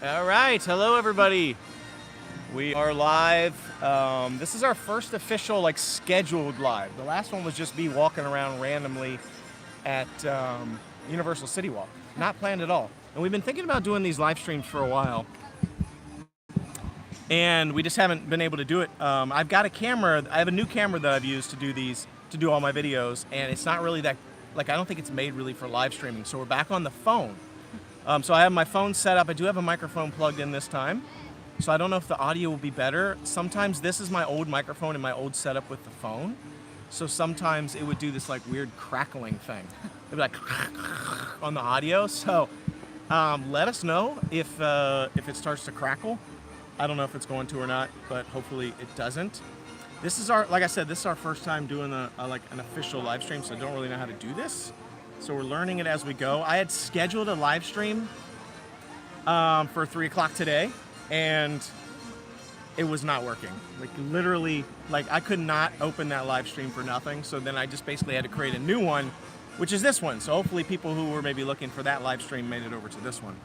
All right, hello everybody. We are live. This is our first official, scheduled live. The last one was just me walking around randomly at Universal City Walk. Not planned at all. And we've been thinking about doing these live streams for a while, and we just haven't been able to do it. I've got a camera. I have a new camera that I've used to do these, to do all my videos, and it's not really that, I don't think it's made really for live streaming. So we're back on the phone. So I have my phone set up. I do have a microphone plugged in this time. So I don't know if the audio will be better. Sometimes this is my old microphone and my old setup with the phone. So sometimes it would do this weird crackling thing. It'd be like on the audio. So let us know if it starts to crackle. I don't know if it's going to or not, but hopefully it doesn't. This is our, like I said, this is our first time doing an official live stream, so I don't really know how to do this. So we're learning it as we go. I had scheduled a live stream for 3 o'clock today, and it was not working. Literally, I could not open that live stream for nothing. So then I just basically had to create a new one, which is this one. So hopefully people who were maybe looking for that live stream made it over to this one.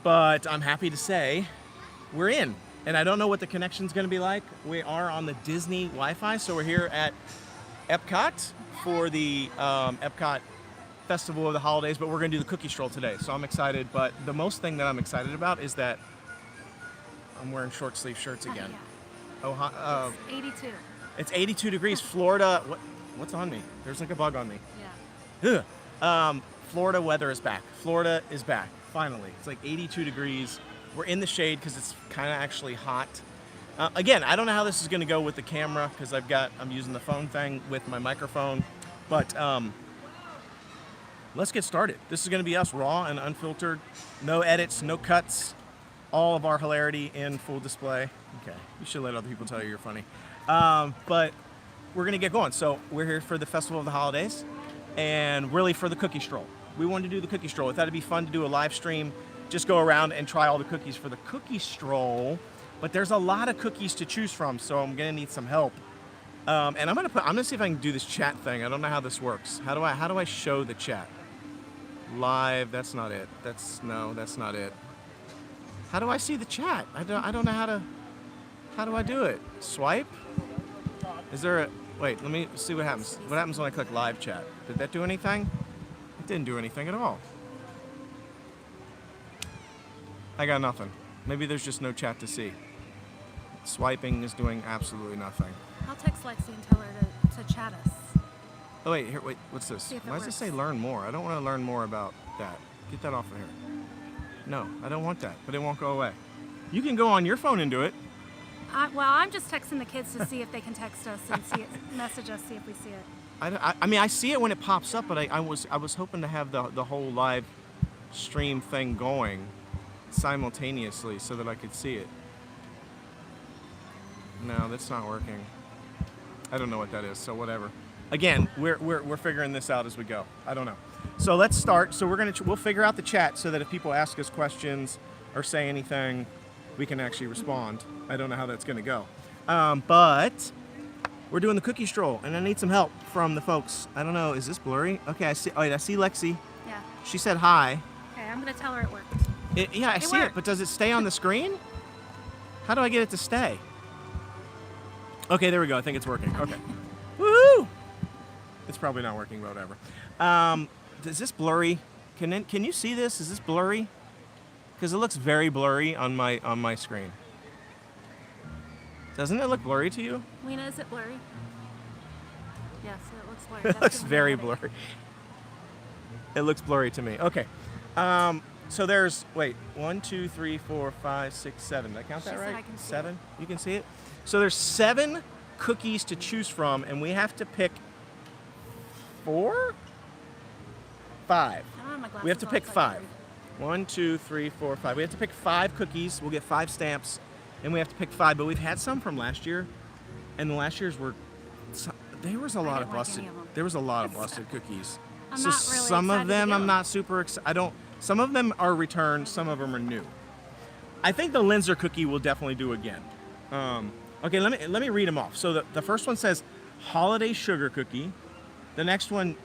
But I'm happy to say we're in. And I don't know what the connection's gonna be like. We are on the Disney Wi-Fi, so we're here at Epcot for the Epcot Festival of the Holidays, but we're gonna do the cookie stroll today, so I'm excited. But the most thing that I'm excited about is that I'm wearing short sleeve shirts again. Yeah. It's 82. It's 82 degrees. Florida, what's on me? There's a bug on me. Yeah. Florida weather is back. Florida is back, finally. It's 82 degrees. We're in the shade because it's kind of actually hot. Again, I don't know how this is gonna go with the camera because I'm using the phone thing with my microphone, but let's get started. This is gonna be us raw and unfiltered. No edits, no cuts. All of our hilarity in full display. Okay, you should let other people tell you you're funny. But we're gonna get going. So we're here for the Festival of the Holidays and really for the cookie stroll. We wanted to do the cookie stroll. We thought it'd be fun to do a live stream, just go around and try all the cookies for the cookie stroll. But there's a lot of cookies to choose from, so I'm gonna need some help. And I'm gonna see if I can do this chat thing. I don't know how this works. How do I show the chat? Live, that's not it. That's not it. How do I see the chat? I don't know how do I do it? Swipe? Is there a, wait, let me see what happens. What happens when I click live chat? Did that do anything? It didn't do anything at all. I got nothing. Maybe there's just no chat to see. Swiping is doing absolutely nothing. I'll text Lexi and tell her to chat us. Oh wait, what's this? Why does it say learn more? I don't want to learn more about that. Get that off of here. No, I don't want that, but it won't go away. You can go on your phone and do it. Well, I'm just texting the kids to see if they can text us and message us, see if we see it. I mean, I see it when it pops up, but I was hoping to have the whole live stream thing going simultaneously so that I could see it. No, that's not working. I don't know what that is, so whatever. Again, we're figuring this out as we go. I don't know. So let's start. So we'll figure out the chat so that if people ask us questions or say anything, we can actually respond. I don't know how that's going to go. But we're doing the cookie stroll, and I need some help from the folks. I don't know. Is this blurry? Okay, I see. Oh, wait, I see Lexi. Yeah. She said hi. Okay, I'm going to tell her it worked. Yeah, I see it, but does it stay on the screen? How do I get it to stay? Okay, there we go. I think it's working. Okay. Woohoo! It's probably not working, but whatever. Is this blurry? Can you see this? Is this blurry? Because it looks very blurry on my screen. Doesn't it look blurry to you? Lena, is it blurry? Yes, it looks blurry. It looks very blurry. It looks blurry to me. Okay. So there's, wait, 1, 2, 3, 4, 5, 6, 7. Did I count that right? I can see 7? it. You can see it? So there's 7 cookies to choose from, and we have to pick 4? 5. I don't have my glasses We have to on, pick so I 5. can read. 1, 2, 3, 4, 5. We have to pick 5 cookies. We'll get 5 stamps, and we have to pick 5. But we've had some from last year, and the last year's were, there was a lot of didn't like busted. any of them. There was a lot of busted cookies. I'm So not really some of excited to them do I'm them. not super excited. Some of them are returned. Some of them are new. I think the Linzer cookie we'll definitely do again. Okay, let me read them off. So the first one says Holiday Sugar Cookie. The next one,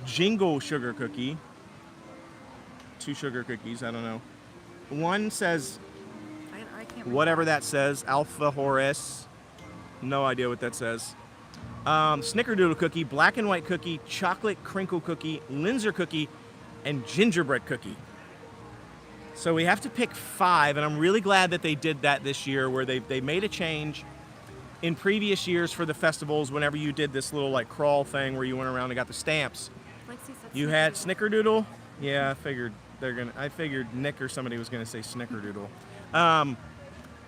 Jingle Sugar Cookie. 2 sugar cookies, I don't know. One says I can't read whatever that says, Alfajores. No idea what that says. Snickerdoodle cookie, black and white cookie, chocolate crinkle cookie, Linzer cookie, and gingerbread cookie. So we have to pick 5, and I'm really glad that they did that this year, where they made a change. In previous years for the festivals, whenever you did this little like crawl thing where you went around and got the stamps, you had Snickerdoodle. Yeah, I figured Nick or somebody was gonna say Snickerdoodle.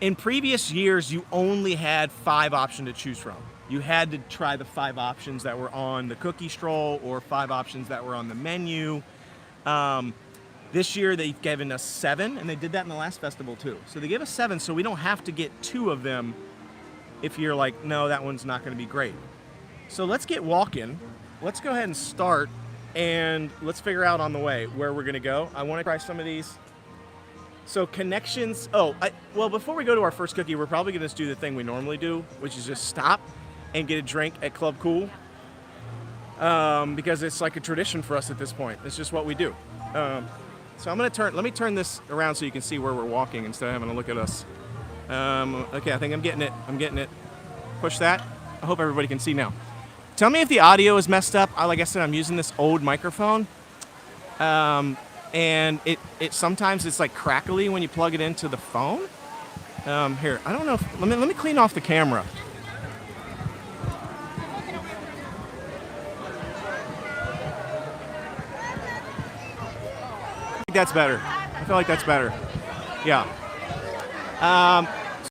In previous years, you only had 5 options to choose from. You had to try the 5 options that were on the cookie stroll or 5 options that were on the menu. This year they've given us 7, and they did that in the last festival too. So they gave us 7, so we don't have to get 2 of them if you're like, no, that one's not gonna be great. So let's get walking. Let's go ahead and start, and let's figure out on the way where we're gonna go. I wanna try some of these. So connections, well, before we go to our first cookie, we're probably gonna do the thing we normally do, which is just stop and get a drink at Club Cool. Because it's like a tradition for us at this point. It's just what we do. So let me turn this around so you can see where we're walking instead of having to look at us. Okay, I think I'm getting it. Push that. I hope everybody can see now. Tell me if the audio is messed up. Like I said, I'm using this old microphone. And it sometimes it's like crackly when you plug it into the phone. Here, I don't know if, let me clean off the camera. That's better. I feel like that's better. Yeah.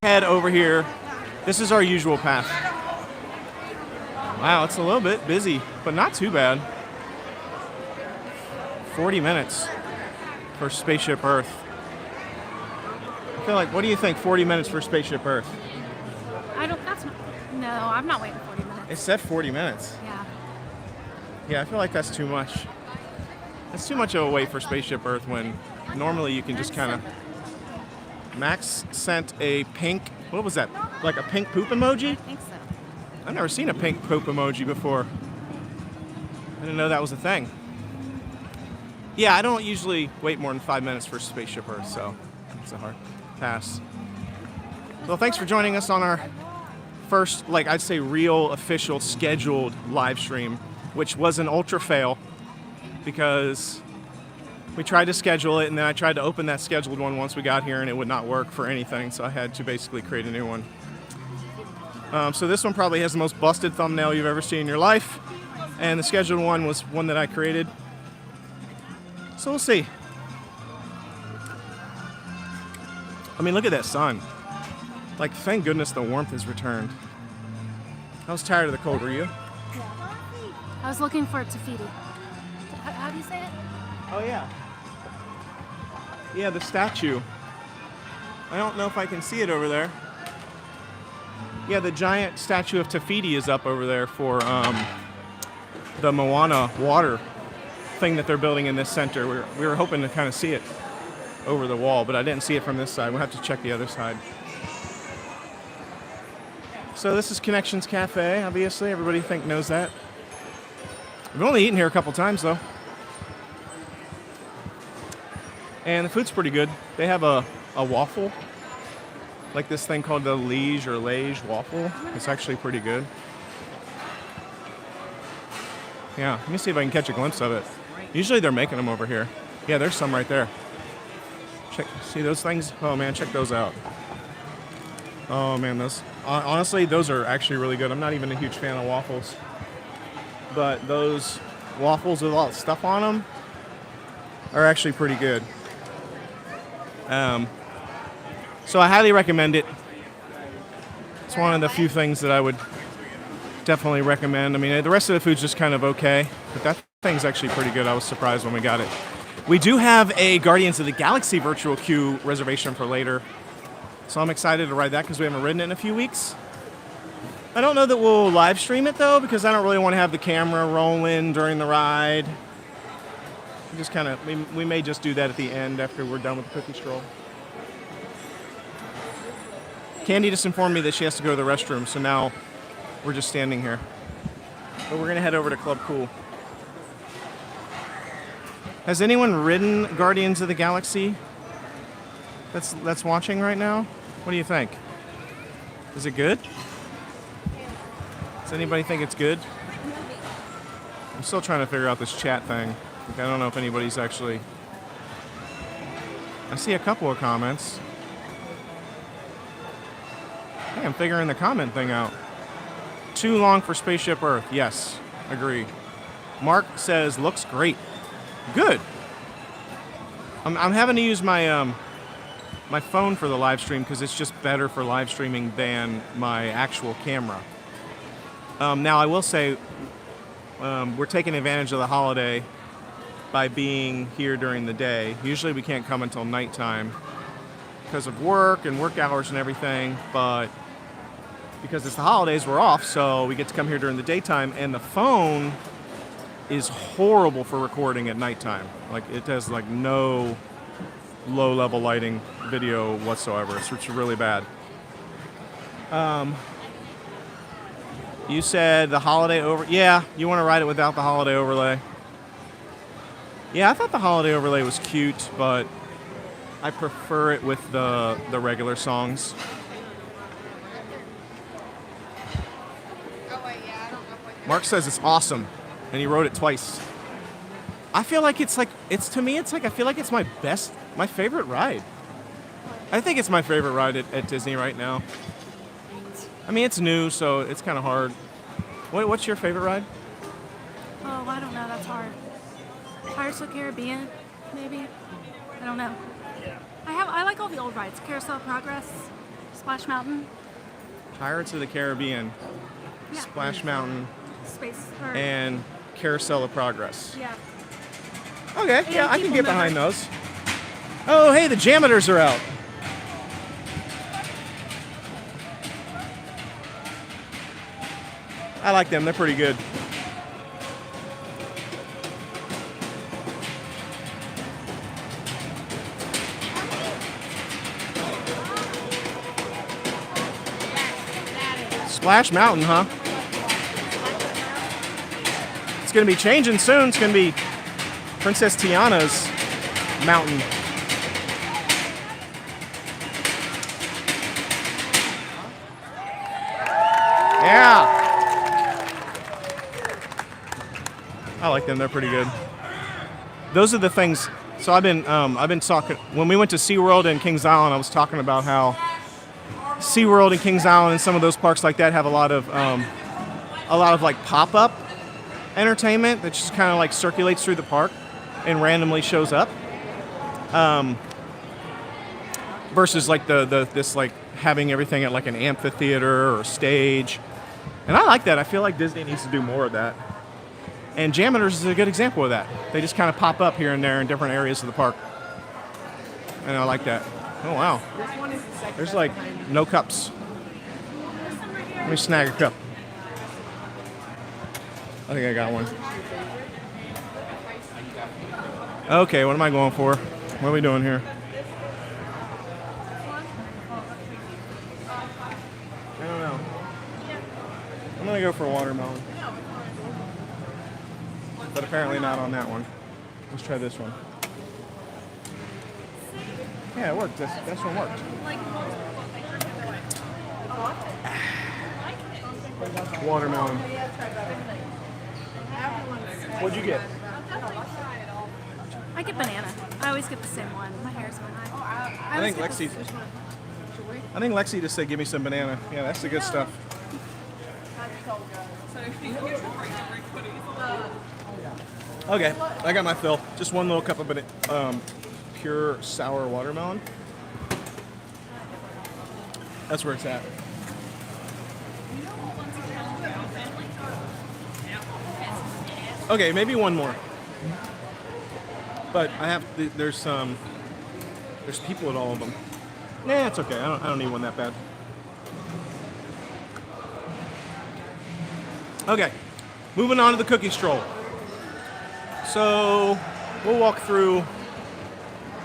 Head over here. This is our usual path. Wow, it's a little bit busy, but not too bad. 40 minutes for Spaceship Earth. I feel like, what do you think, 40 minutes for Spaceship Earth? No, I'm not waiting 40 minutes. It said 40 minutes. Yeah. Yeah, I feel like that's too much. It's too much of a wait for Spaceship Earth when normally you can just kind of... Max sent a pink, what was that? Like a pink poop emoji? I think so. I've never seen a pink poop emoji before. I didn't know that was a thing. Yeah, I don't usually wait more than 5 minutes for Spaceship Earth, so it's a hard pass. Well, thanks for joining us on our first, like I'd say, real official scheduled live stream, which was an ultra fail because we tried to schedule it and then I tried to open that scheduled one once we got here and it would not work for anything, so I had to basically create a new one. So this one probably has the most busted thumbnail you've ever seen in your life, and the scheduled one was one that I created. So we'll see. I mean, look at that sun. Like, thank goodness the warmth has returned. I was tired of the cold, were you? I was looking for Tafiti. How do you say it? Oh, yeah. Yeah, the statue. I don't know if I can see it over there. Yeah, the giant statue of Tafiti is up over there for the Moana water thing that they're building in this center. We were hoping to kind of see it over the wall, but I didn't see it from this side. We'll have to check the other side. So this is Connections Cafe, obviously. Everybody knows that. We've only eaten here a couple times, though. And the food's pretty good. They have a waffle, like this thing called the Liege or Leche waffle. It's actually pretty good. Yeah, let me see if I can catch a glimpse of it. Usually they're making them over here. Yeah, there's some right there. See those things? Oh man, check those out. Oh man, those, honestly, those are actually really good. I'm not even a huge fan of waffles, but those waffles with all the stuff on them are actually pretty good. So I highly recommend it. It's one of the few things that I would definitely recommend. I mean, the rest of the food's just kind of okay, but that thing's actually pretty good. I was surprised when we got it. We do have a Guardians of the Galaxy virtual queue reservation for later, so I'm excited to ride that because we haven't ridden it in a few weeks. I don't know that we'll live stream it though, because I don't really want to have the camera rolling during the ride. Just kind of, we may just do that at the end after we're done with the cookie stroll. Candy just informed me that she has to go to the restroom, so now we're just standing here. But we're gonna head over to Club Cool. Has anyone ridden Guardians of the Galaxy? that's watching right now? What do you think? Is it good? Does anybody think it's good? I'm still trying to figure out this chat thing. Like, I don't know if anybody's actually... I see a couple of comments. Hey, I'm figuring the comment thing out. Too long for Spaceship Earth. Yes, agree. Mark says, looks great. Good. I'm having to use my my phone for the live stream because it's just better for live streaming than my actual camera. Now, I will say we're taking advantage of the holiday by being here during the day. Usually we can't come until nighttime because of work and work hours and everything, but because it's the holidays, we're off, so we get to come here during the daytime, and the phone is horrible for recording at nighttime. Like, it has like no low-level lighting video whatsoever. It's really bad. You said the holiday over... Yeah, you want to ride it without the holiday overlay. Yeah, I thought the holiday overlay was cute, but I prefer it with the regular songs. Mark says it's awesome, and he wrote it twice. I feel like it's to me, it's like, I feel like it's my favorite ride. I think it's my favorite ride at Disney right now. I mean, it's new, so it's kind of hard. What's your favorite ride? Oh, I don't know. That's hard. Pirates of the Caribbean, maybe. I don't know. I like all the old rides. Carousel of Progress, Splash Mountain. Pirates of the Caribbean, Yeah. Splash Mountain, Space. and Carousel of Progress. Yeah. Okay, And yeah, I can People get behind Mover. those. Oh, hey, the Janitors are out. I like them. They're pretty good. Splash Mountain, huh? It's going to be changing soon. It's going to be Princess Tiana's mountain. Yeah. I like them. They're pretty good. Those are the things. So I've been talking when we went to SeaWorld and Kings Island. I was talking about how SeaWorld and Kings Island and some of those parks like that have a lot of like pop-up entertainment that just kind of like circulates through the park and randomly shows up. Versus like this like having everything at like an amphitheater or a stage. And I like that. I feel like Disney needs to do more of that. And Janitors is a good example of that. They just kind of pop up here and there in different areas of the park. And I like that. Oh, wow. There's like no cups. Let me snag a cup. I think I got one. Okay, what am I going for? What are we doing here? I don't know. I'm going to go for a watermelon. But apparently not on that one. Let's try this one. Yeah, it worked. This one worked. Watermelon. What'd you get? I get banana. I always get the same one. My hair's going high. I think Lexi just said, give me some banana. Yeah, that's the good stuff. Okay, I got my fill. Just one little cup of pure sour watermelon. That's where it's at. Okay, maybe one more. But I have there's people at all of them. Nah, it's okay. I don't need one that bad. Okay, moving on to the cookie stroll. So we'll walk through.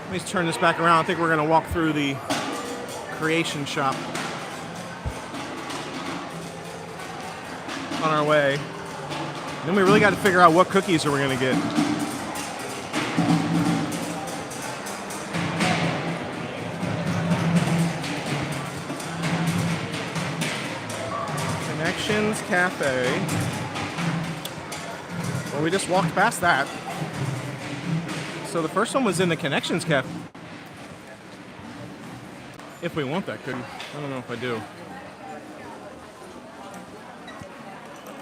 Let me turn this back around. I think we're going to walk through the creation shop on our way. Then we really got to figure out what cookies are we going to get. Connections Cafe. Well, we just walked past that. So the first one was in the Connections Cafe. If we want that cookie. I don't know if I do.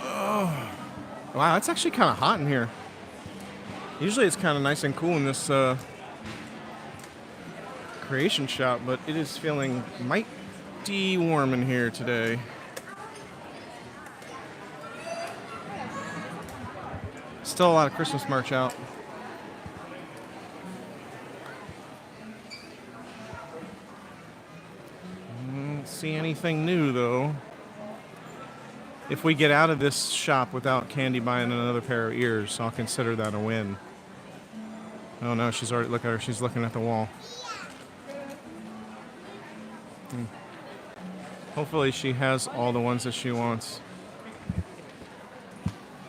Oh. Wow, it's actually kind of hot in here. Usually it's kind of nice and cool in this creation shop, but it is feeling mighty warm in here today. Still a lot of Christmas merch out. Don't see anything new though. If we get out of this shop without Candy buying another pair of ears, I'll consider that a win. Oh no, she's already, look at her, she's looking at the wall. Hopefully she has all the ones that she wants.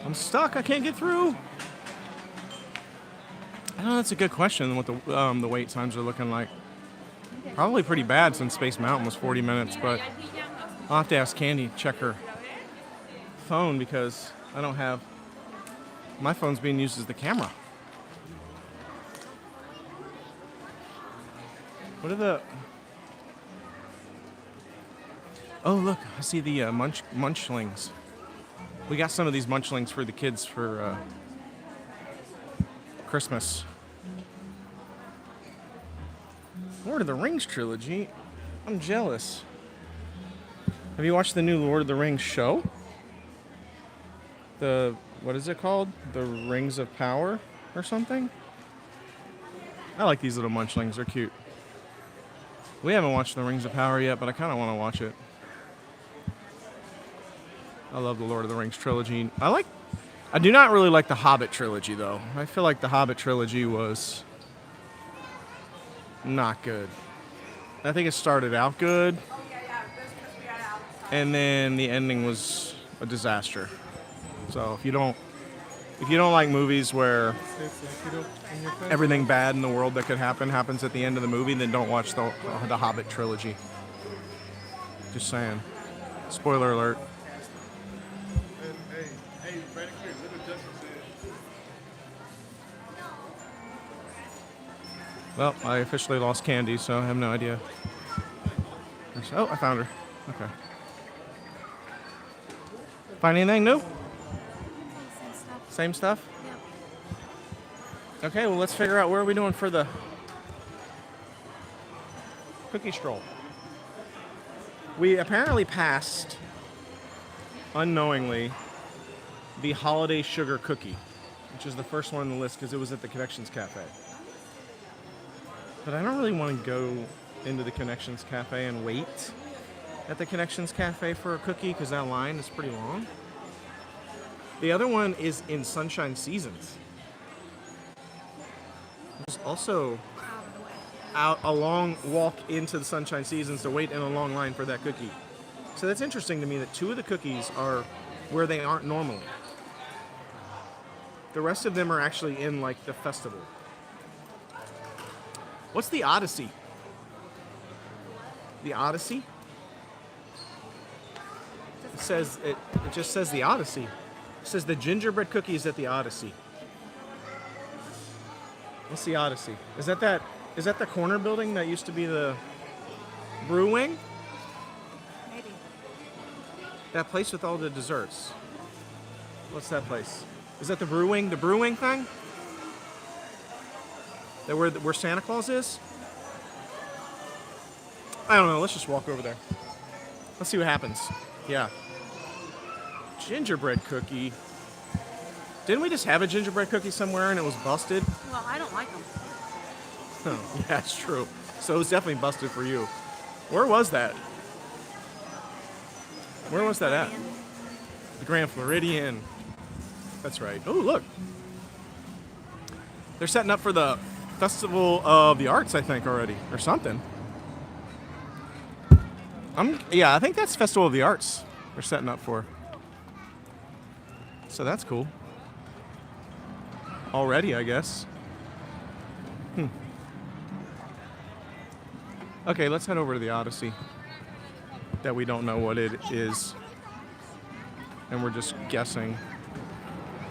I'm stuck, I can't get through. I know that's a good question, what the wait times are looking like. Probably pretty bad since Space Mountain was 40 minutes, but I'll have to ask Candy, check her phone because I don't have, my phone's being used as the camera. What are the, oh look, I see the munchlings. We got some of these munchlings for the kids for Christmas. Lord of the Rings trilogy? I'm jealous. Have you watched the new Lord of the Rings show? The, what is it called? The Rings of Power or something? I like these little munchlings, they're cute. We haven't watched the Rings of Power yet, but I kind of want to watch it. I love the Lord of the Rings trilogy. I do not really like the Hobbit trilogy though. I feel like the Hobbit trilogy was not good. I think it started out good, and then the ending was a disaster. So if you don't like movies where everything bad in the world that could happen happens at the end of the movie, then don't watch the Hobbit trilogy. Just saying. Spoiler alert. Well, I officially lost Candy, so I have no idea. Oh, I found her. Okay. Find anything new? Same stuff. Same stuff? Yep. Okay, well, let's figure out where are we doing for the cookie stroll. We apparently passed, unknowingly, the Holiday Sugar Cookie, which is the first one on the list because it was at the Connections Cafe. But I don't really want to go into the Connections Cafe and wait at the Connections Cafe for a cookie because that line is pretty long. The other one is in Sunshine Seasons. There's also a long walk into the Sunshine Seasons to wait in a long line for that cookie. So that's interesting to me that two of the cookies are where they aren't normally. The rest of them are actually in like the festival. What's the Odyssey? The Odyssey? It says it just says the Odyssey. It says the gingerbread cookie is at the Odyssey. What's the Odyssey? Is that the corner building that used to be the brew wing? Maybe. That place with all the desserts. What's that place? Is that the brew wing? The brew wing thing? That where Santa Claus is? I don't know. Let's just walk over there. Let's see what happens. Yeah. Gingerbread cookie. Didn't we just have a gingerbread cookie somewhere and it was busted? Well, I don't like them. Oh, yeah, it's true. So it was definitely busted for you. Where was that? Where was that at? The Grand Floridian. That's right. Oh, look. They're setting up for the Festival of the Arts, I think, already, or something. Yeah, I think that's Festival of the Arts they're setting up for. So that's cool. Already, I guess. Okay, let's head over to the Odyssey. That we don't know what it is. and we're just guessing.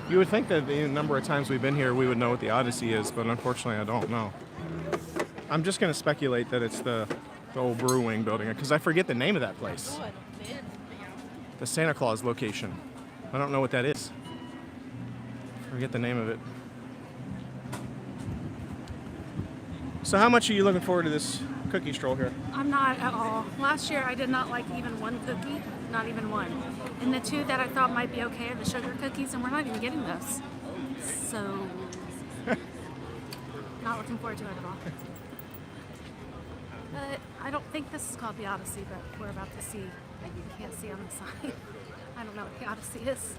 You would think that the number of times we've been here, we would know what the Odyssey is, but unfortunately, I don't know. I'm just going to speculate that it's the old Brewing building, because I forget the name of that place. The Santa Claus location. I don't know what that is. Forget the name of it. So how much are you looking forward to this cookie stroll here? I'm not at all. Last year I did not like even one cookie, not even one. And the two that I thought might be okay are the sugar cookies, and we're not even getting those. So, not looking forward to it at all. But I don't think this is called the Odyssey, but we're about to see. You can't see on the side. I don't know what the Odyssey is.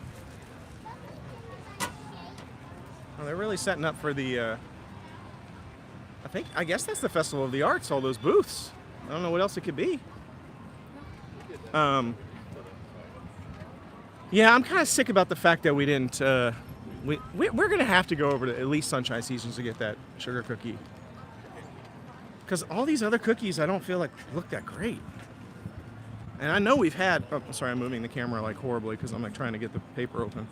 Well, they're really setting up for the, I guess that's the Festival of the Arts, all those booths. I don't know what else it could be. Yeah, I'm kind of sick about the fact that we didn't, we're going to have to go over to at least Sunshine Seasons to get that sugar cookie. Because all these other cookies I don't feel like look that great. And I know we've had, oh, sorry, I'm moving the camera like horribly because I'm like trying to get the paper open.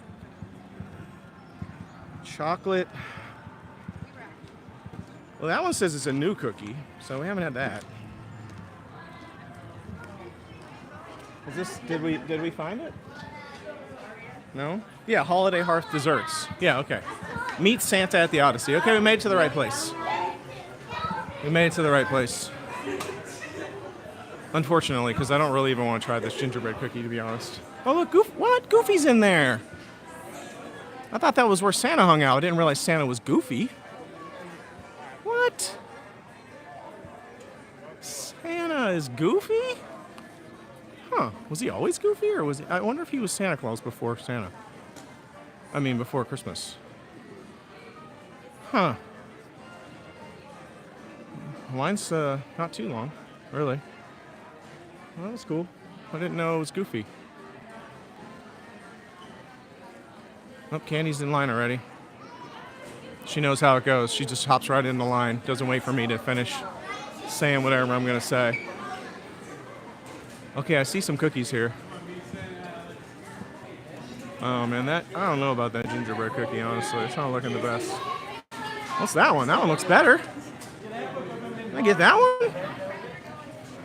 Chocolate. Well, that one says it's a new cookie, so we haven't had that. Is this, did we find it? No? Yeah, Holiday Hearth Desserts. Yeah, okay. Meet Santa at the Odyssey. Okay, we made it to the right place. We made it to the right place. Unfortunately, because I don't really even want to try this gingerbread cookie, to be honest. Oh, look, what? Goofy's in there. I thought that was where Santa hung out. I didn't realize Santa was Goofy. What? Santa is Goofy? Huh. Was he always Goofy, or was he? I wonder if he was Santa Claus before Santa. I mean, before Christmas. Huh. Line's not too long, really. Well, that's cool. I didn't know it was Goofy. Oh, Candy's in line already. She knows how it goes. She just hops right in the line. Doesn't wait for me to finish saying whatever I'm going to say. Okay, I see some cookies here. Oh, man, I don't know about that gingerbread cookie, honestly. It's not looking the best. What's that one? That one looks better. Can I get that one?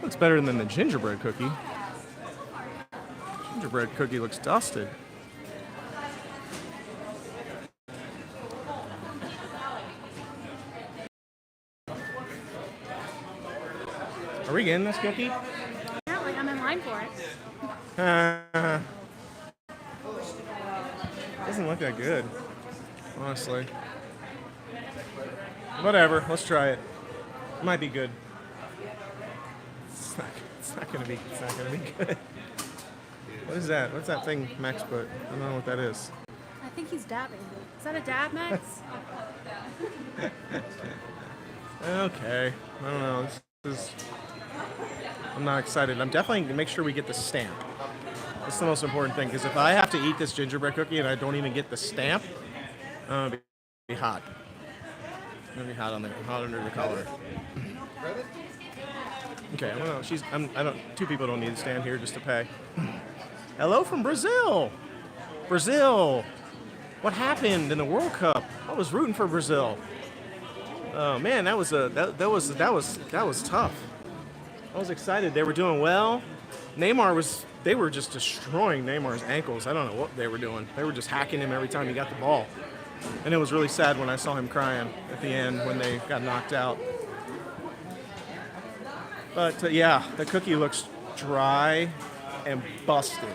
Looks better than the gingerbread cookie. Gingerbread cookie looks dusted. Are we getting this cookie? Apparently, I'm in line for it. Doesn't look that good, honestly. Whatever, let's try it. It might be good. It's not gonna be good. What is that? What's that thing Max put? I don't know what that is. I think he's dabbing. Is that a dab, Max? Okay. I don't know. I'm not excited. I'm definitely gonna make sure we get the stamp. That's the most important thing, because if I have to eat this gingerbread cookie and I don't even get the stamp, it'll be hot. It'll be hot under the collar. Okay, I don't know. Two people don't need to stand here just to pay. Hello from Brazil. Brazil. What happened in the World Cup? I was rooting for Brazil. Oh man, that was tough. I was excited. They were doing well. They were just destroying Neymar's ankles. I don't know what they were doing. They were just hacking him every time he got the ball. And it was really sad when I saw him crying at the end when they got knocked out. But yeah, the cookie looks dry and busted.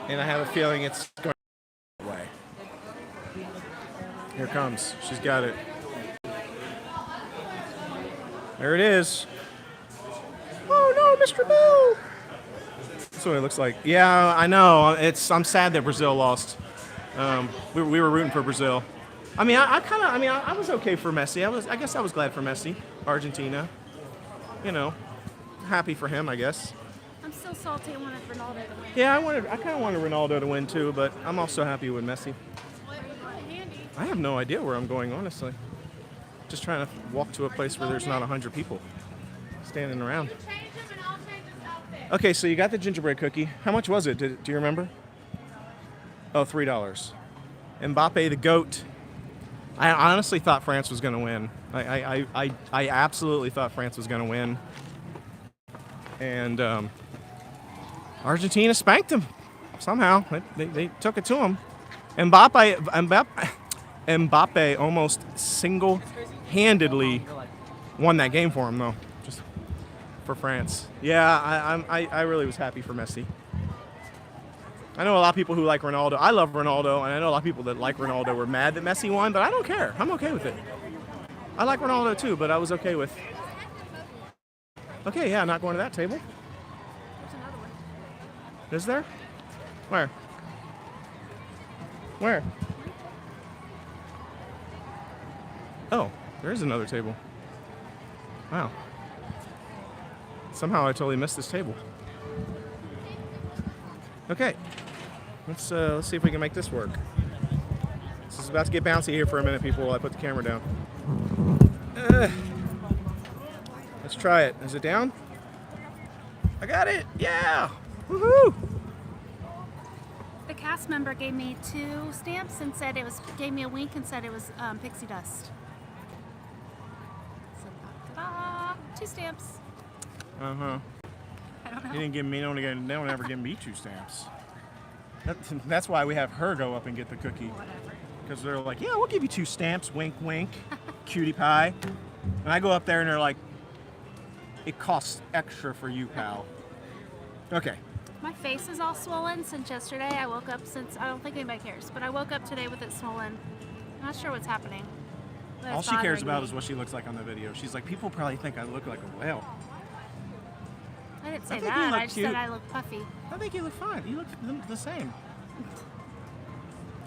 And I have a feeling it's going that way. Here it comes. She's got it. There it is. Oh no, Mr. Bell! That's what it looks like. Yeah, I know. I'm sad that Brazil lost. We were rooting for Brazil. I mean, I was okay for Messi. I guess I was glad for Messi. Argentina. You know, happy for him, I guess. I'm still salty. I wanted Ronaldo to win. Yeah, I kind of wanted Ronaldo to win too, but I'm also happy with Messi. I have no idea where I'm going, honestly. Just trying to walk to a place where there's not 100 people standing around. Okay, so you got the gingerbread cookie. How much was it? Do you remember? Oh, $3. Mbappe the GOAT. I honestly thought France was going to win. I absolutely thought France was going to win. And Argentina spanked them somehow. They took it to them. Mbappe almost single-handedly won that game for him, though, just for France. Yeah, I really was happy for Messi. I know a lot of people who like Ronaldo. I love Ronaldo, and I know a lot of people that like Ronaldo were mad that Messi won, but I don't care. I'm okay with it. I like Ronaldo too, but I was okay with. Okay, yeah, not going to that table. There's another one. Is there? Where? Where? Oh, there is another table. Wow. Somehow I totally missed this table. Okay. Let's see if we can make this work. This is about to get bouncy here for a minute, people, while I put the camera down. Let's try it. Is it down? I got it! Yeah! Woohoo! The cast member gave me 2 stamps and said gave me a wink and said it was pixie dust. So, 2 stamps. Uh-huh. I don't know. He didn't give me, they don't ever give me 2 stamps. That's why we have her go up and get the cookie. Whatever. Because they're like, yeah, we'll give you 2 stamps, wink, wink, cutie pie. And I go up there and they're like, it costs extra for you, pal. Okay. My face is all swollen since yesterday. I woke up I don't think anybody cares, but I woke up today with it swollen. I'm not sure what's happening. But All it's she cares bothering about me. is what she looks like on the video. She's like, people probably think I look like a whale. I didn't say think you that. look I just cute. said I look puffy. I think you look fine. You look the same.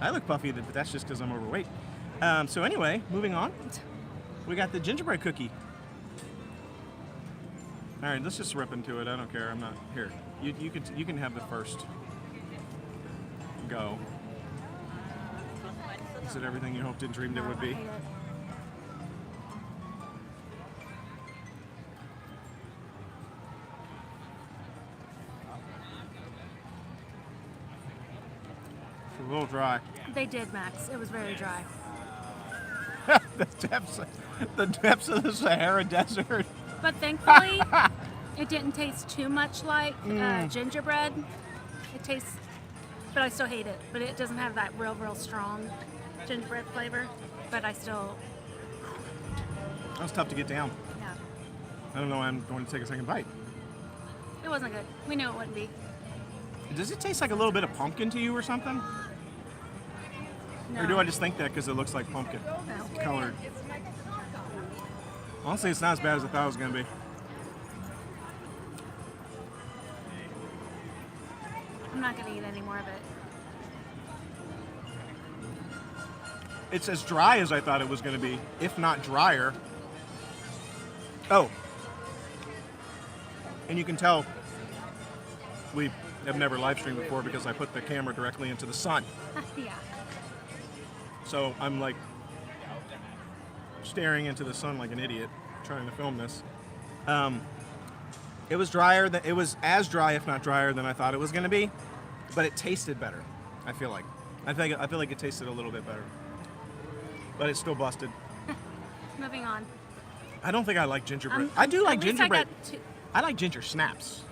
I look puffy, but that's just because I'm overweight. So anyway, moving on. We got the gingerbread cookie. All right, let's just rip into it. I don't care. I'm not here. You can have the first go. Is it everything you hoped and dreamed it would be? I hate it. It's a little dry. They did, Max. It was very dry. the depths of the Sahara Desert. But thankfully, it didn't taste too much like gingerbread. It tastes, but I still hate it. But it doesn't have that real strong gingerbread flavor. But I still, That was tough to get down. yeah, I don't know why I'm going to take a second bite. it wasn't good. We knew it wouldn't be. Does it taste like a little bit of pumpkin to you or something? No. Or do I just think that because it looks like pumpkin No. colored? Honestly, it's not as bad as I thought it was going to be. I'm not gonna eat any more of it. It's as dry as I thought it was going to be, if not drier. Oh. And you can tell we have never live streamed before because I put the camera directly into the sun. Yeah. So I'm like staring into the sun like an idiot trying to film this. It was it was as dry, if not drier, than I thought it was going to be, but it tasted better. I feel like it tasted a little bit better, but it's still busted. Moving on. I don't think I like gingerbread. I do like At least gingerbread. I got 2. I like ginger snaps.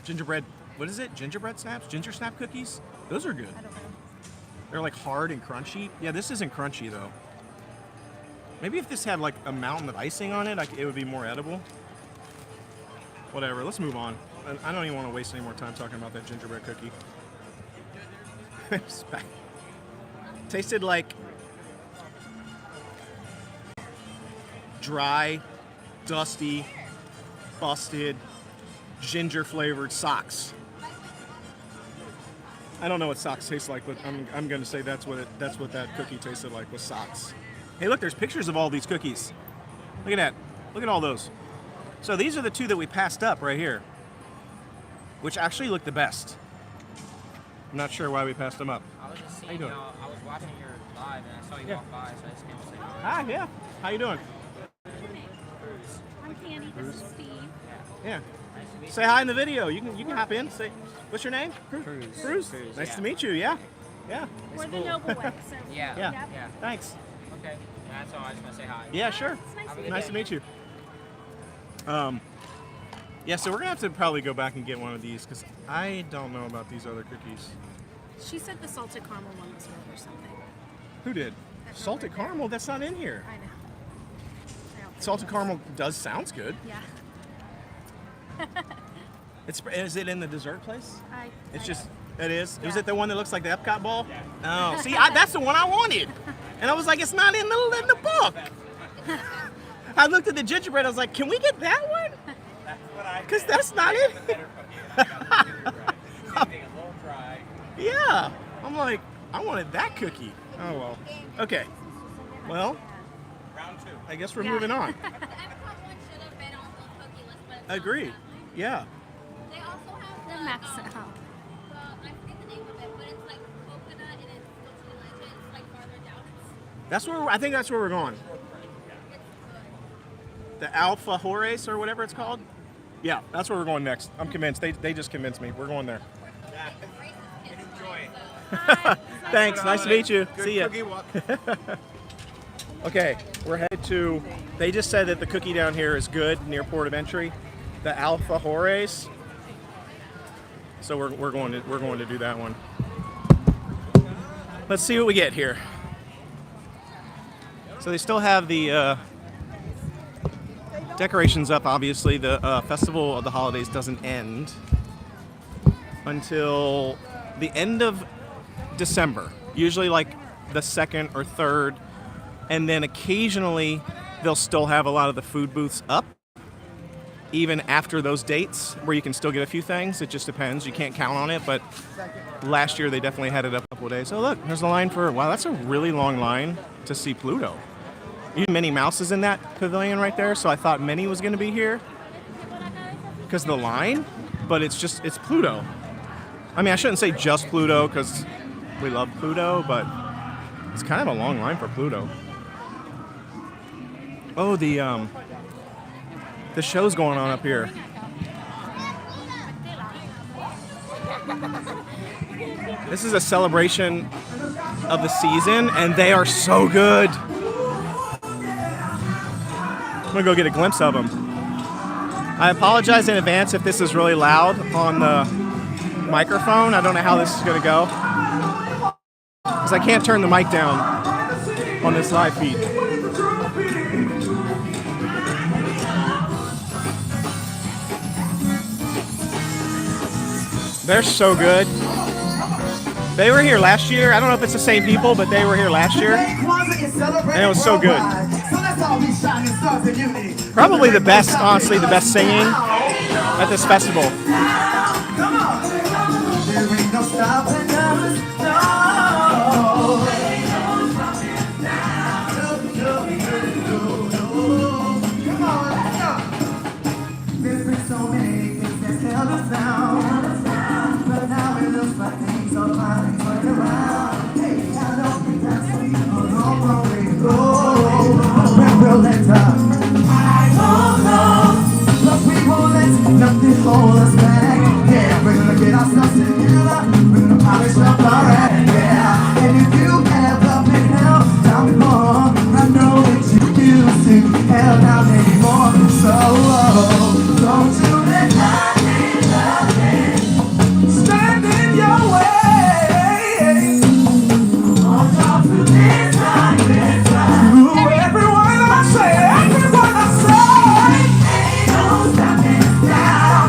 Gingerbread. What is it? Gingerbread snaps? Ginger snap cookies? Those are good. I don't know. They're like hard and crunchy. Yeah, this isn't crunchy though. Maybe if this had like a mountain of icing on it, it would be more edible. Whatever, let's move on. I don't even want to waste any more time talking about that gingerbread cookie. Tasted like dry, dusty, busted, ginger flavored socks. I don't know what socks taste like, but I'm going to say that's what that cookie tasted like, was socks. Hey, look, there's pictures of all these cookies. Look at that. Look at all those. So these are the 2 that we passed up right here, which actually look the best. I'm not sure why we passed them up. I was just How you seeing doing? y'all. I was watching your live and I saw you Yeah. walk by, so I just came to say hi. Hi, yeah. How you doing? I'm Candy. This is Steve. Yeah. Nice to meet Say hi in the video. You can hop in. Say, what's your name? Cruz. Cruz. Nice to meet you. Yeah. Yeah. We're the noble way. So Yeah. Yeah. Yeah. Thanks. Okay. That's all. I just want to say hi. Yeah, sure. It's nice Have to a meet good Nice to meet you. Yeah, so we're gonna have to probably go back and get one of these because I don't know about these other cookies. She said the salted caramel one was good or something. Who did? That's Salted not very caramel? That's not in here. I know. I don't think Salted it was. caramel sounds good. Yeah. Is it in the dessert place? It's I just know. it is. Yeah. Is it the one that looks like the Epcot ball? Oh, see, that's the one I wanted, and I was like, it's not in the book. I looked at the gingerbread. I was like, can we get that one? Because that's not it. Yeah, I'm like, I wanted that cookie. Oh well. Okay. Well, Round 2. I guess we're Yeah. moving on. The Epcot one should have been on the cookie list, but it's Agreed. not. Yeah. They also have The the, Max I at home. forget the name of it, but it's like coconut and it's Dulce and Leche. It's like farther down. That's where I think that's where we're going. It's good. The Alfajores or whatever it's called. Yeah, that's where we're going next. I'm convinced. They just convinced me. We're going there. Enjoy. Thanks. Nice to meet you. Good See ya. cookie walk. Okay, we're headed to. They just said that the cookie down here is good near port of entry, the Alfajores. So we're going to do that one. Let's see what we get here. So they still have the decorations up. Obviously, the Festival of the Holidays doesn't end until the end of December. Usually, like the 2nd or 3rd. And then occasionally they'll still have a lot of the food booths up, even after those dates, where you can still get a few things. It just depends. You can't count on it, but last year they definitely had it up a couple of days. Oh, look, there's a line for, wow, that's a really long line to see Pluto. Even Minnie Mouse is in that pavilion right there, so I thought Minnie was going to be here because of the line, but it's Pluto. I mean, I shouldn't say just Pluto because we love Pluto, but it's kind of a long line for Pluto. Oh, the show's going on up here. This is a celebration of the season, and they are so good. I'm gonna go get a glimpse of them. I apologize in advance if this is really loud on the microphone. I don't know how this is gonna go, because I can't turn the mic down on this live feed. They're so good. They were here last year. I don't know if it's the same people, but they were here last year. And it was so good. Probably the best, honestly, the best singing at this festival. There's been so many things that's held us down, but now it looks like things are finally turning around. Hey, I don't think that's sweet or long way to go. When we'll let I don't know, but we won't let nothing hold us back. Yeah, we're gonna get ourselves together, we're gonna polish up our act. Yeah, and if you ever been held down before, I know that you used to be held down anymore. So don't you let nothing stand in your way. Hold on to this side. To everyone I say, ain't no stopping us now.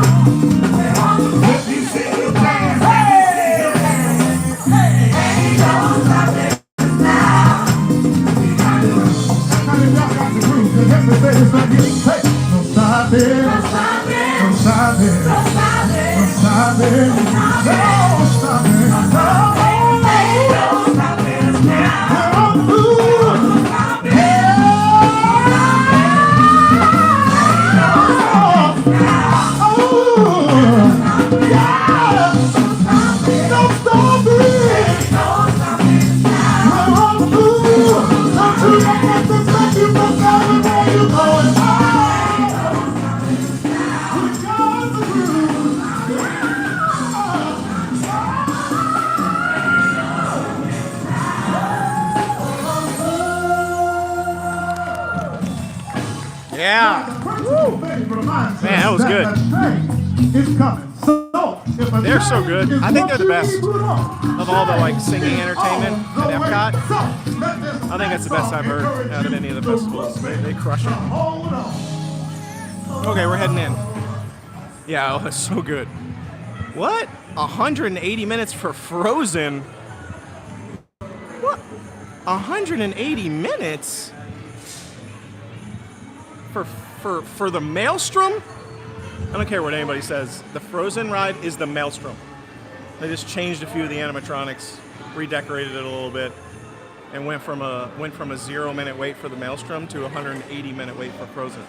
Let me see you dance. Ain't no stopping us now. We got to y'all got the groove, 'cause everybody's like this. Hey, don't stop it. Don't stop it. Don't stop it. Don't stop it. Don't stop it. Don't stop it. Don't stop it. Don't stop it. Don't stop it now. Don't stop it. Yeah. Man, that was good. They're so good. I think they're the best of all the like singing entertainment at Epcot. I think that's the best I've heard out of any of the festivals. They crush it. Okay, we're heading in. Yeah, oh, it's so good. What? 180 minutes for Frozen? What? 180 minutes? For the Maelstrom? I don't care what anybody says. The Frozen ride is the Maelstrom. They just changed a few of the animatronics, redecorated it a little bit, and went from a 0-minute wait for the Maelstrom to a 180-minute wait for Frozen.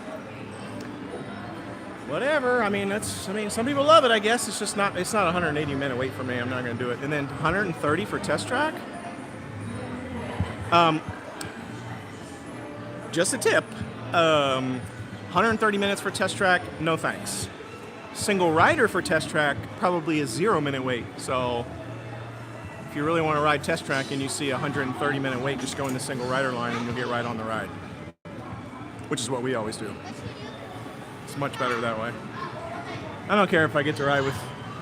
Whatever. I mean, some people love it. I guess it's just not. It's not a 180-minute wait for me. I'm not going to do it. And then 130 for Test Track. Just a tip. 130 minutes for Test Track. No thanks. Single rider for Test Track, probably a 0-minute wait. So if you really want to ride Test Track and you see a 130-minute wait, just go in the single rider line and you'll get right on the ride, which is what we always do. It's much better that way. I don't care if I get to ride with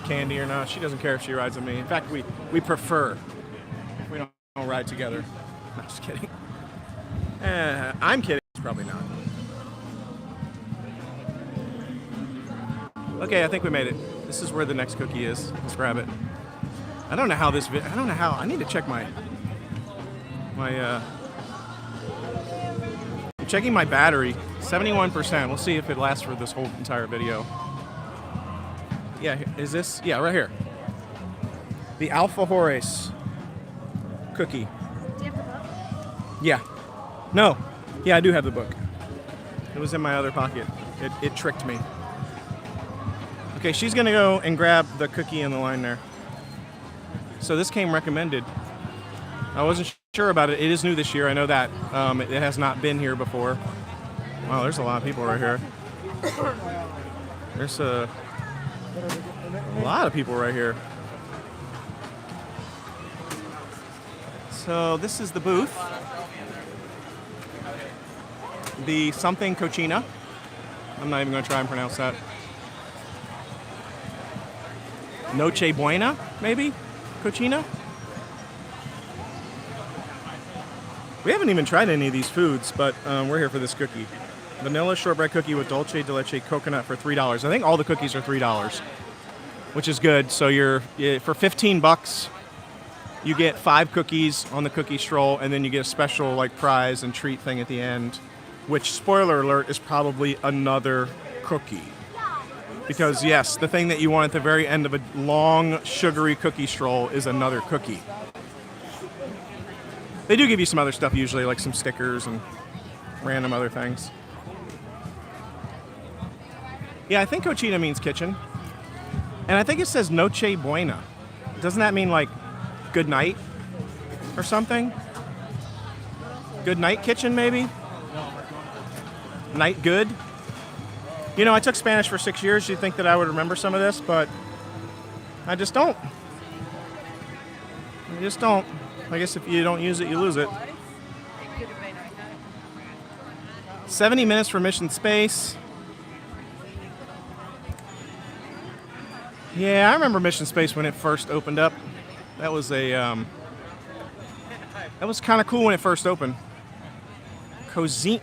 Candy or not. She doesn't care if she rides with me. In fact, we prefer if we don't ride together. No, just kidding. I'm kidding. Probably not. Okay, I think we made it. This is where the next cookie is. Let's grab it. I don't know how this. I don't know how. I need to check my. I'm checking my battery. 71%. We'll see if it lasts for this whole entire video. Yeah, is this? Yeah, right here. The Alfajores cookie. Do you have the book? Yeah. No. Yeah, I do have the book. It was in my other pocket. It tricked me. Okay, she's gonna go and grab the cookie in the line there. So this came recommended. I wasn't sure about it. It is new this year, I know that. It has not been here before. Wow, there's a lot of people right here. There's a lot of people right here. So this is the booth. The something Cocina. I'm not even going to try and pronounce that. Nochebuena, maybe? Cocina? We haven't even tried any of these foods, but we're here for this cookie. Vanilla shortbread cookie with Dulce de Leche coconut for $3. I think all the cookies are $3, which is good. So for 15 bucks, you get 5 cookies on the cookie stroll, and then you get a special like prize and treat thing at the end, which, spoiler alert, is probably another cookie. Because yes, the thing that you want at the very end of a long, sugary cookie stroll is another cookie. They do give you some other stuff usually, like some stickers and random other things. Yeah, I think Cocina means kitchen. And I think it says Nochebuena. Doesn't that mean like good night or something? Good night kitchen, maybe? Night good? You know, I took Spanish for 6 years. You'd think that I would remember some of this, but I just don't. I just don't. I guess if you don't use it, you lose it. 70 minutes for mission space. Yeah, I remember Mission Space when it first opened up. That was kind of cool when it first opened. Cocina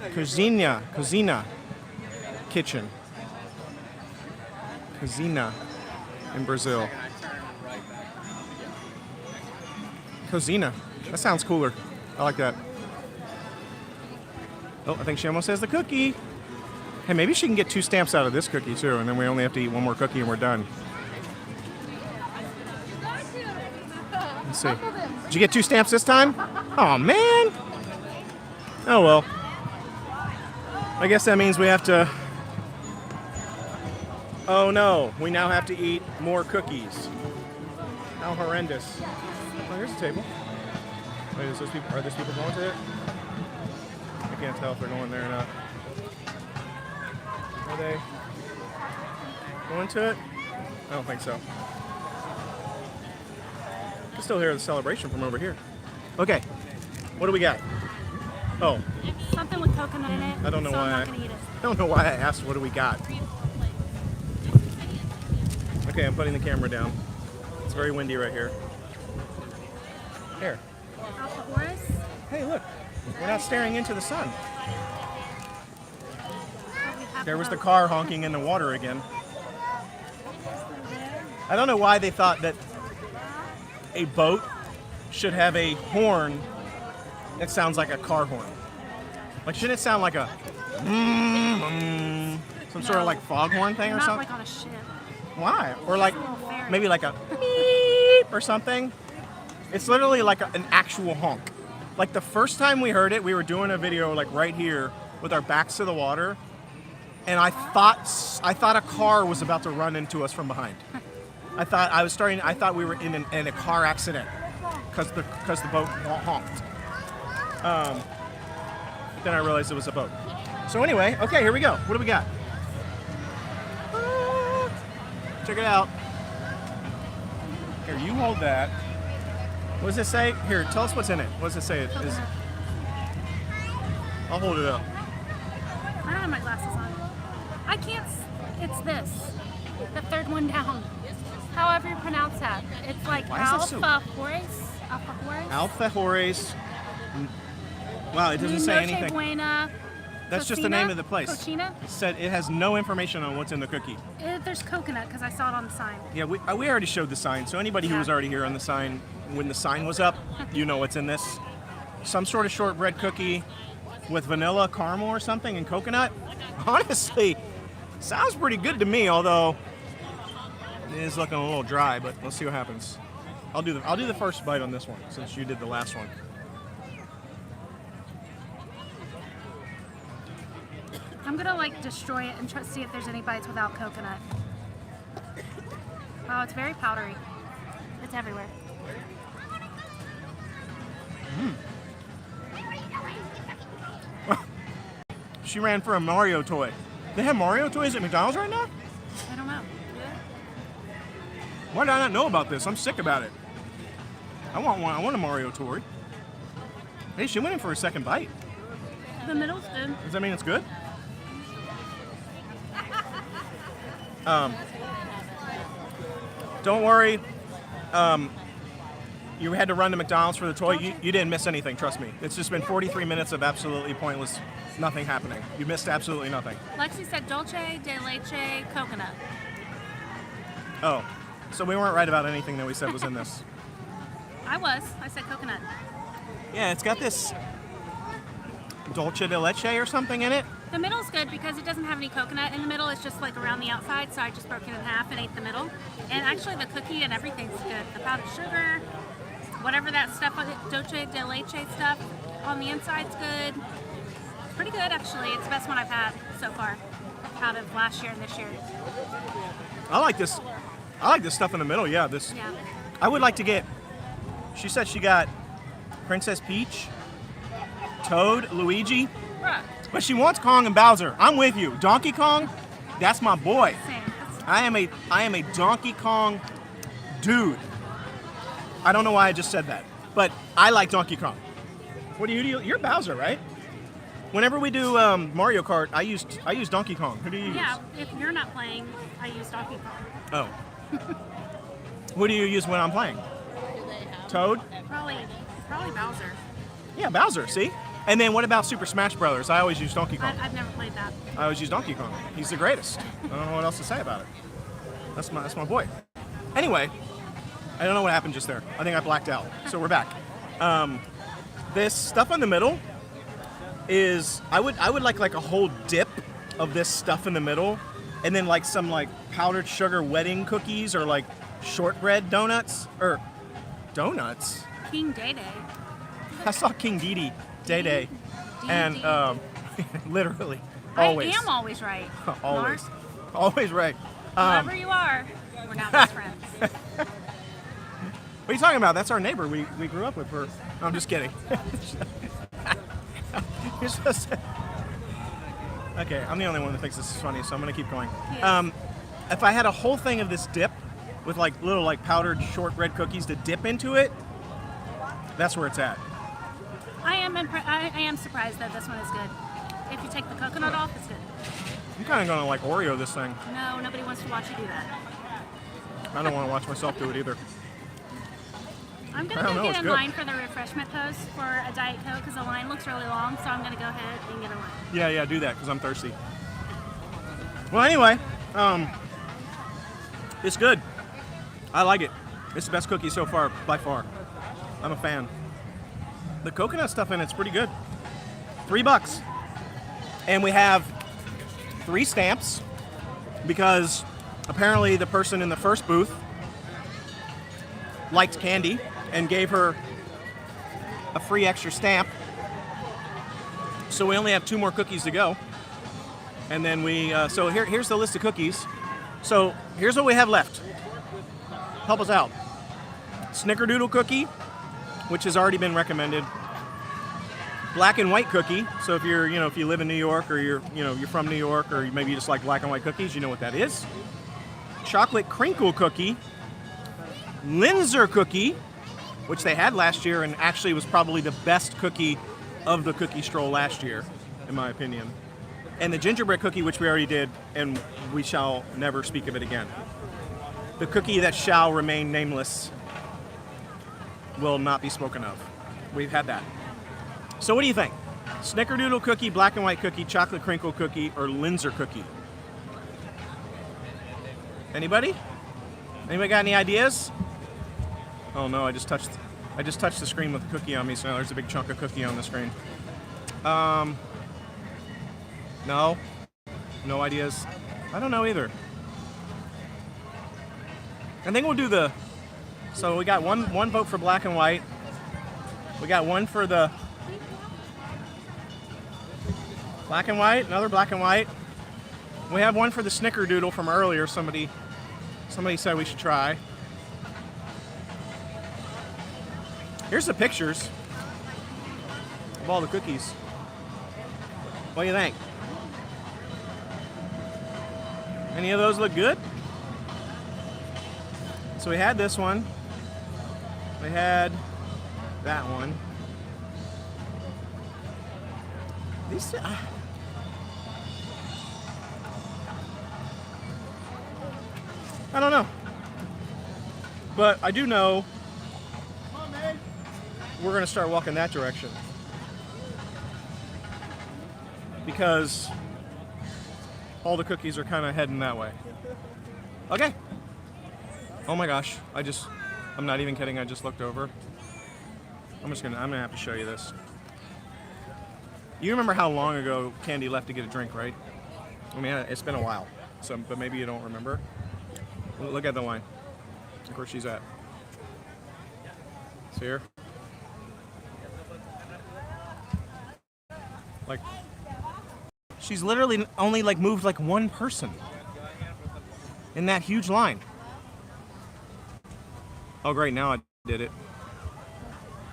Kitchen. Cocina in Brazil. Cocina. That sounds cooler. I like that. Oh, I think she almost has the cookie. Hey, maybe she can get 2 stamps out of this cookie too, and then we only have to eat 1 more cookie and we're done. Let's see. Did you get 2 stamps this time? Oh, man. Oh, well. I guess that means we have to... Oh, no. We now have to eat more cookies. How horrendous. Oh, here's a table. Wait, are those people going to it? I can't tell if they're going there or not. Are they going to it? I don't think so. I can still hear the celebration from over here. Okay, what do we got? Oh, something with coconut in it. I don't know so why. I'm not gonna eat it. I don't know why I asked what do we got. Okay, I'm putting the camera down. It's very windy right here. Here. Alfajores. Hey, look. We're not staring into the sun. There was the car honking in the water again. I don't know why they thought that a boat should have a horn that sounds like a car horn. Like, shouldn't it sound like a some sort of like foghorn thing or Not something? like on a ship. Why? Or like a little fairy. maybe like a beep or something. It's literally like an actual honk. Like the first time we heard it, we were doing a video like right here with our backs to the water, and I thought a car was about to run into us from behind. I thought we were in a car accident because the boat honked. But then I realized it was a boat. So anyway, okay, here we go. What do we got? Check it out. Here, you hold that. What does it say? Here, tell us what's in it. What does it say? I'll hold it up. I don't have my glasses on. I can't. It's this. The third one down. However you pronounce that. It's like Why is that so- Alfajores. Alfajores. Wow, it doesn't say anything. Nochebuena. That's just the Cocina? name of the place. Cocina? It said it has no information on what's in the cookie. There's coconut because I saw it on the sign. Yeah, we already showed the sign, so anybody who Yeah. was already here on the sign, when the sign was up, you know what's in this. Some sort of shortbread cookie with vanilla, caramel or something, and coconut. Honestly, sounds pretty good to me, although it is looking a little dry, but let's see what happens. I'll do the first bite on this one, since you did the last one. I'm gonna like destroy it and try to see if there's any bites without coconut. Oh, it's very powdery. It's everywhere. She ran for a Mario toy. They have Mario toys at McDonald's right now? I don't know. Why did I not know about this? I'm sick about it. I want one. I want a Mario toy. Hey, she went in for a second bite. The middle's good. Does that mean it's good? Don't worry. You had to run to McDonald's for the toy. You didn't miss anything, trust me. It's just been 43 minutes of absolutely pointless, nothing happening. You missed absolutely nothing. Lexi said Dulce de Leche coconut. Oh, so we weren't right about anything that we said was in this. I was. I said coconut. Yeah, it's got this Dulce de Leche or something in it. The middle's good because it doesn't have any coconut. In the middle, it's just like around the outside, so I just broke it in half and ate the middle. And actually, the cookie and everything's good. The powdered sugar, whatever that stuff, Dulce de Leche stuff on the inside's good. Pretty good, actually. It's the best one I've had so far out of last year and this year. I like this. I like this stuff in the middle. Yeah, this. Yeah. I would like to get. She said she got Princess Peach, Toad, Luigi, Bruh. but she wants Kong and Bowser. I'm with you. Donkey Kong, that's my boy. Same. I am a Donkey Kong dude. I don't know why I just said that, but I like Donkey Kong. What do you do? You're Bowser, right? Whenever we do Mario Kart, I use Donkey Kong. Who do you use? Yeah, if you're not playing, I use Donkey Kong. Oh. Who do you use when I'm playing? Toad? Probably Bowser. Yeah, Bowser, see? And then what about Super Smash Brothers? I always use Donkey Kong. I've never played that. I always use Donkey Kong. He's the greatest. I don't know what else to say about it. That's my boy. Anyway, I don't know what happened just there. I think I blacked out. So we're back. This stuff in the middle is I would like a whole dip of this stuff in the middle, and then like some like powdered sugar wedding cookies or like shortbread donuts or donuts. King Day Day. I saw King Dee Day, and literally I always. am always right. Always. Mark, Always right. whoever you are, we're now best friends. What are you talking about? That's our neighbor. We grew up with her. No, I'm just kidding. You're supposed to... Okay, I'm the only one that thinks this is funny, so I'm going to keep going. Yes. If I had a whole thing of this dip with like little like powdered shortbread cookies to dip into it, that's where it's at. I am surprised that this one is good. If you take the coconut off, it's good. I'm kind of gonna like Oreo this thing. No, nobody wants to watch you do that. I don't want to watch myself do it either. I'm I gonna don't go know, get it's in good. line for the refreshment post for a Diet Coke because the line looks really long. So I'm gonna go ahead and get in line. Yeah, do that because I'm thirsty. Well, anyway, it's good. I like it. It's the best cookie so far, by far. I'm a fan. The coconut stuff in it's pretty good. $3. And we have 3 stamps because apparently the person in the first booth liked candy and gave her a free extra stamp. So we only have 2 more cookies to go. And then so here's the list of cookies. So here's what we have left. Help us out. Snickerdoodle cookie, which has already been recommended. Black and white cookie. So if you're, if you live in New York or you're from New York or maybe you just like black and white cookies, you know what that is. Chocolate crinkle cookie. Linzer cookie, which they had last year and actually was probably the best cookie of the cookie stroll last year, in my opinion. And the gingerbread cookie, which we already did, and we shall never speak of it again. The cookie that shall remain nameless will not be spoken of. We've had that. So what do you think? Snickerdoodle cookie, black and white cookie, chocolate crinkle cookie, or Linzer cookie? Anybody? Anybody got any ideas? Oh no, I just touched the screen with the cookie on me, so now there's a big chunk of cookie on the screen. No? No ideas? I don't know either. I think we'll do so we got one vote for black and white. We got one for the black and white, another black and white. We have one for the snickerdoodle from earlier. Somebody said we should try. Here's the pictures of all the cookies. What do you think? Any of those look good? So we had this one. We had that one. These I don't know. But I do know we're going to start walking that direction. Because all the cookies are kind of heading that way. Okay. Oh my gosh. I'm not even kidding. I just looked over. I'm gonna have to show you this. You remember how long ago Candy left to get a drink, right? I mean, it's been a while. But maybe you don't remember. Look at the line. Look where she's at. See her? Like, she's literally only moved one person in that huge line. Oh great, now I did it.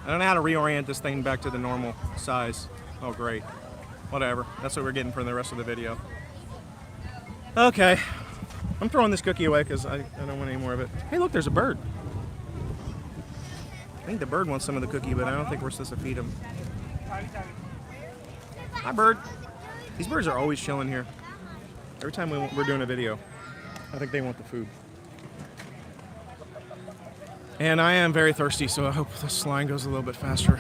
I don't know how to reorient this thing back to the normal size. Oh great. Whatever. That's what we're getting for the rest of the video. Okay. I'm throwing this cookie away because I don't want any more of it. Hey look, there's a bird. I think the bird wants some of the cookie, but I don't think we're supposed to feed him. Hi bird. These birds are always chilling here. Every time we're doing a video, I think they want the food. And I am very thirsty, so I hope this line goes a little bit faster.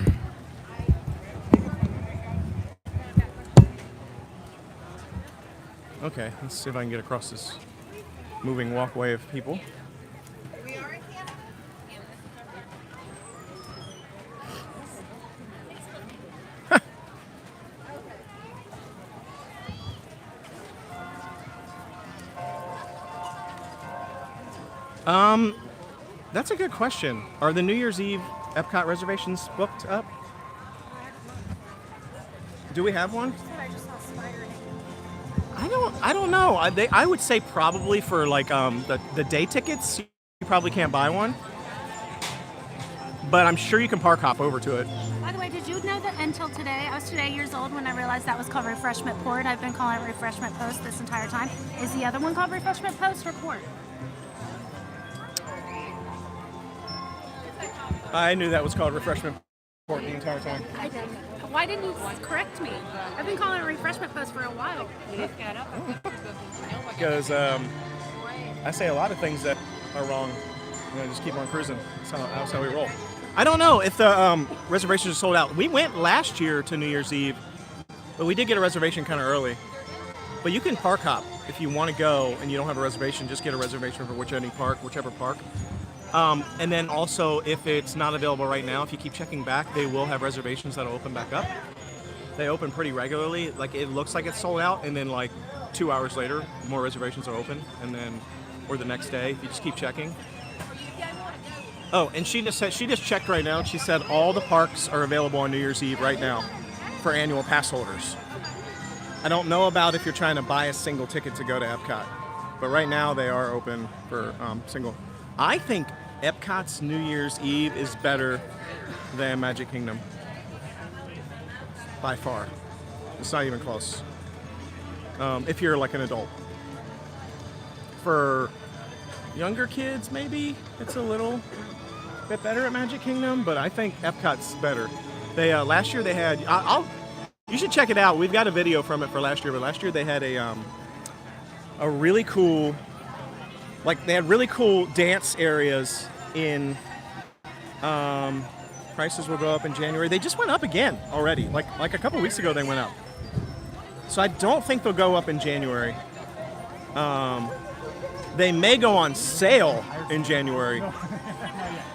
Okay, let's see if I can get across this moving walkway of people. That's a good question. Are the New Year's Eve Epcot reservations booked up? Do we have one? I don't know. I would say probably for the day tickets, you probably can't buy one. But I'm sure you can park hop over to it. By the way, did you know that until today, I was today years old when I realized that was called refreshment port. I've been calling it refreshment post this entire time. Is the other one called refreshment post or port? I knew that was called refreshment the entire time. I did. Why didn't you correct me? I've been calling it a refreshment post for a while. Because I say a lot of things that are wrong. Just keep on cruising. That's how we roll. I don't know if the reservations are sold out. We went last year to New Year's Eve, but we did get a reservation kind of early. But you can park hop if you want to go and you don't have a reservation. Just get a reservation for whichever park. And then also, if it's not available right now, if you keep checking back, they will have reservations that'll open back up. They open pretty regularly. Like, it looks like it's sold out, and then like 2 hours later, more reservations are open, and then, or the next day, if you just keep checking. Oh, and she just checked right now. She said all the parks are available on New Year's Eve right now for annual pass holders. I don't know about if you're trying to buy a single ticket to go to Epcot, but right now they are open for single. I think Epcot's New Year's Eve is better than Magic Kingdom. By far. It's not even close. If you're like an adult. For younger kids, maybe it's a little bit better at Magic Kingdom, but I think Epcot's better. They last year they had. You should check it out. We've got a video from it for last year, but last year they had a really cool. Like, they had really cool dance areas in, prices will go up in January. They just went up again already. Like a couple weeks ago they went up. So I don't think they'll go up in January. They may go on sale in January.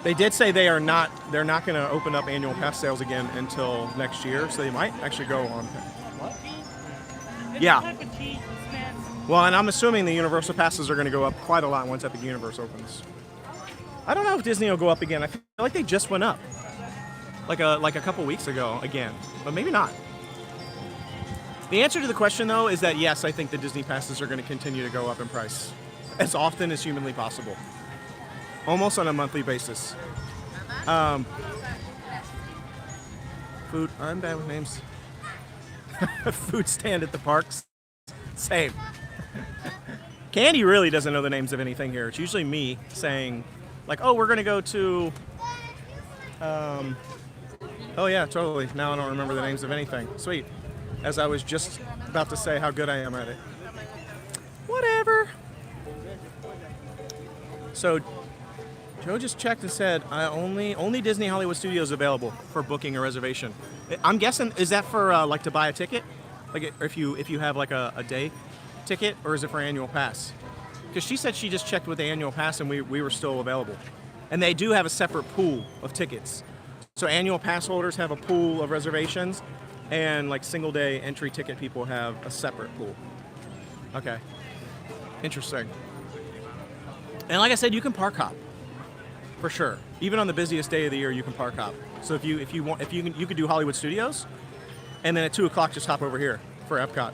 They did say they're not going to open up annual pass sales again until next year, so they might actually go on. Yeah. Well, and I'm assuming the Universal passes are going to go up quite a lot once Epic Universe opens. I don't know if Disney will go up again. I feel like they just went up, like a couple weeks ago again, but maybe not. The answer to the question, though, is that yes, I think the Disney passes are going to continue to go up in price as often as humanly possible, almost on a monthly basis. Food. I'm bad with names. Food stand at the parks. Same. Candy really doesn't know the names of anything here. It's usually me saying, like, oh, we're going to go to, oh yeah, totally. Now I don't remember the names of anything. Sweet. As I was just about to say how good I am at it. Whatever. So, Joe just checked and said, only Disney Hollywood Studios available for booking a reservation. I'm guessing, is that for, like, to buy a ticket? Like, if you have, like, a day ticket, or is it for annual pass? Because she said she just checked with the annual pass and we were still available. And they do have a separate pool of tickets. So annual pass holders have a pool of reservations, and like single day entry ticket people have a separate pool. Okay. Interesting. And like I said, you can park hop. For sure. Even on the busiest day of the year, you can park hop. So if you want, you could do Hollywood Studios, and then at 2 o'clock just hop over here for Epcot.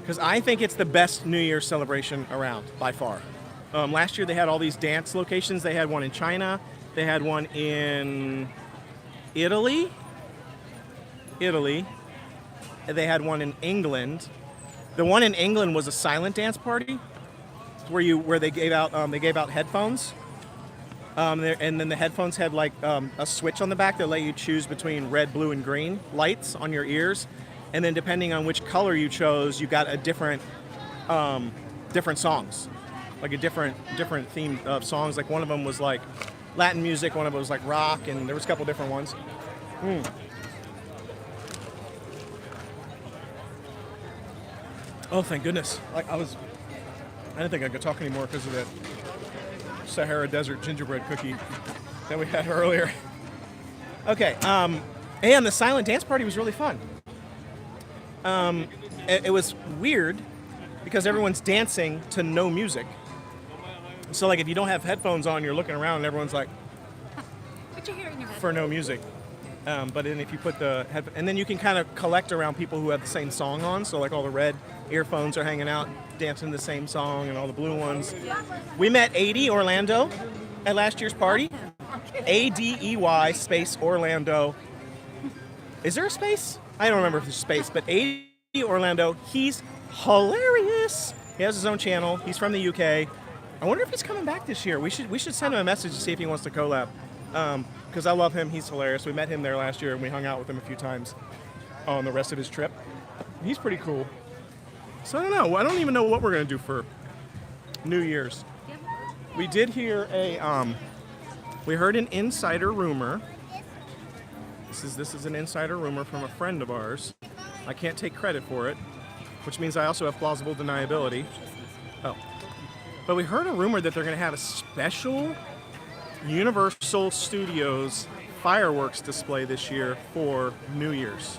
Because I think it's the best New Year's celebration around, by far. Last year they had all these dance locations. They had one in China. They had one in Italy. They had one in England. The one in England was a silent dance party, where they gave out headphones. And then the headphones had like a switch on the back that let you choose between red, blue, and green lights on your ears. And then depending on which color you chose, you got a different songs, like a different theme of songs. Like one of them was like Latin music, one of them was like rock, and there was a couple different ones. Oh, thank goodness! I didn't think I could talk anymore because of that Sahara Desert gingerbread cookie that we had earlier. Okay, and the silent dance party was really fun. It was weird because everyone's dancing to no music. So like if you don't have headphones on, you're looking around and everyone's like, Put your hair in your head. for no music. But then if you put the head, and then you can kind of collect around people who have the same song on. So like all the red earphones are hanging out, dancing the same song, and all the blue ones. We met AD Orlando at last year's party. ADEY space Orlando. Is there a space? I don't remember if there's a space, but AD Orlando, he's hilarious. He has his own channel. He's from the UK. I wonder if he's coming back this year. We should send him a message to see if he wants to collab. because I love him. He's hilarious. We met him there last year, and we hung out with him a few times on the rest of his trip. He's pretty cool. So I don't know. I don't even know what we're going to do for New Year's. We did hear we heard an insider rumor. This is an insider rumor from a friend of ours. I can't take credit for it, which means I also have plausible deniability. Oh. But we heard a rumor that they're going to have a special Universal Studios fireworks display this year for New Year's.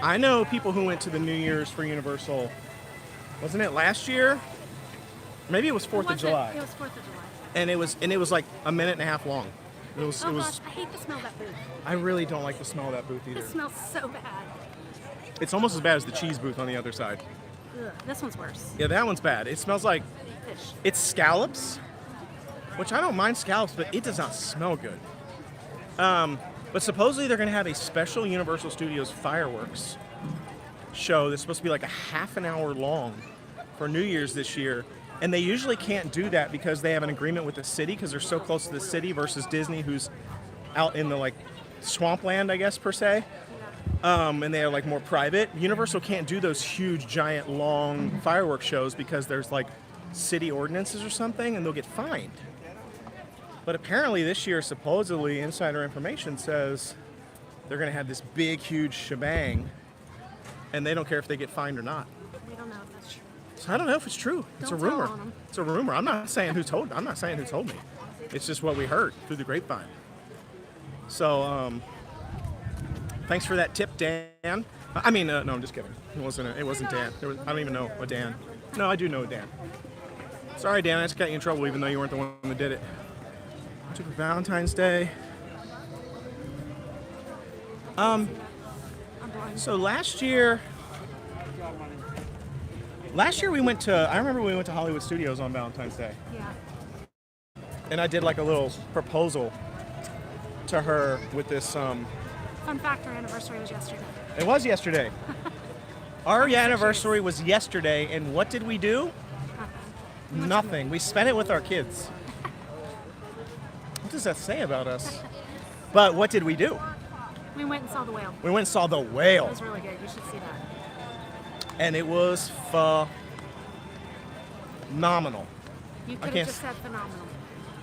I know people who went to the New Year's for Universal. Wasn't it last year? Maybe it was 4th of July. It was 4th of July. And it was like a minute and a half long. It was Gosh, I hate the smell of that booth. I really don't like the smell of that booth either. It smells so bad. It's almost as bad as the cheese booth on the other side. Ugh, this one's worse. Yeah, that one's bad. It smells like Fish. it's scallops, which I don't mind scallops, but it does not smell good. But supposedly they're going to have a special Universal Studios fireworks show that's supposed to be like a half an hour long for New Year's this year. And they usually can't do that because they have an agreement with the city because they're so close to the city versus Disney, who's out in the like swampland, I guess, per se. And they are like more private. Universal can't do those huge, giant, long fireworks shows because there's like city ordinances or something and they'll get fined. But apparently this year, supposedly, insider information says they're going to have this big, huge shebang and they don't care if they get fined or not. We don't know if that's true. So I don't know if it's true. It's a Don't tell rumor. on 'em. It's a rumor. I'm not saying who told me. It's just what we heard through the grapevine. So thanks for that tip, Dan. I mean, no, I'm just kidding. It wasn't Dan. I don't even know a Dan. No, I do know a Dan. Sorry, Dan. I just got you in trouble, even though you weren't the one that did it. To Valentine's Day. I'm blind. So last year we went to. I remember we went to Hollywood Studios on Valentine's Day. Yeah. And I did like a little proposal to her with this. Fun fact, our anniversary was yesterday. It was yesterday. Our anniversary was yesterday, and what did we do? Nothing. We spent it with our kids. What does that say about us? But what did we do? We went and saw the whale. We went and saw the It whale, was really good. You should see that. and it was phenomenal. You I could can't have just said phenomenal.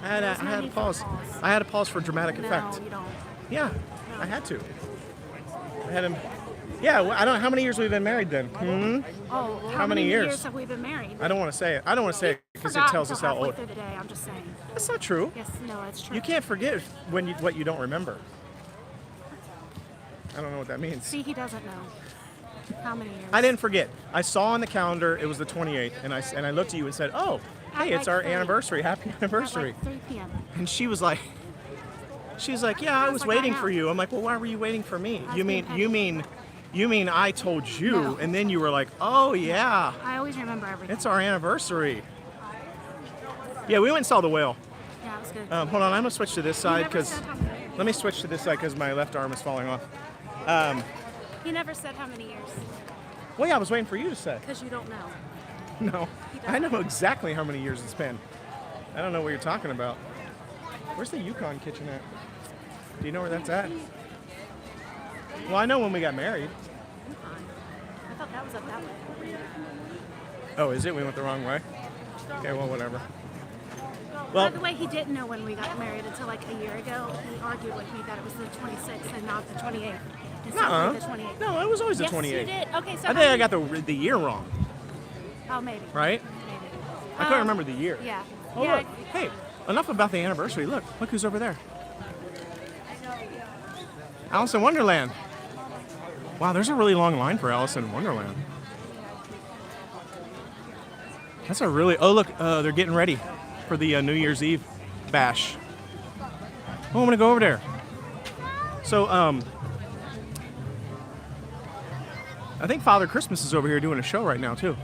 I had There's no to need for pause. pause. I had to pause for dramatic No, effect. you don't. Yeah, I had to. I had him. Yeah, I don't know how many years we've been married then. Oh, How many years? have we been married? I don't want to say it. I don't want to say it because it Forgot tells us until how halfway old. through the day. I'm just saying. That's not true. Yes, no, that's true. You can't forget what you don't remember. I don't know what that means. See, he doesn't know how many years. I didn't forget. I saw on the calendar it was the 28th, and I looked at you and said, "Oh, hey, At it's like our 3. anniversary. Happy At anniversary!" like 3 p.m. And she was like, "Yeah, I was like, waiting I for know. you." I'm like, "Well, why were you waiting for me? I was You being mean I told you?" No. And then you were like, "Oh yeah, I always remember everything. it's our anniversary." Yeah, we went and saw the whale. Yeah, it was good. Hold on, I'm gonna switch to this side never because said how many. let me switch to this side because my left arm is falling off. He never said how many years Well, yeah, I was waiting for you to say. because you don't know. No, I know exactly how many years it's been. I don't know what you're talking about. Where's the Yukon Kitchen at? Do you know where that's at? Well, I know when we got married. I thought that was up that way. Oh, is it? We went the wrong way? Okay, well, whatever. By the way, he didn't know when we got married until like a year ago. He argued with me that it was the 26th and not the 28th. It's Nuh-uh. the 28th. No, it was always the Yes, 28th. you did. Okay, so I think I got the year wrong, Oh, maybe. right? Maybe. I couldn't remember the year. Yeah. Oh, yeah. look. Hey, enough about the anniversary. Look who's over there. Alice in Wonderland. Wow, there's a really long line for Alice in Wonderland. That's a really... Oh, look, they're getting ready for the New Year's Eve bash. Oh, I'm going to go over there. So, I think Father Christmas is over here doing a show right now, too.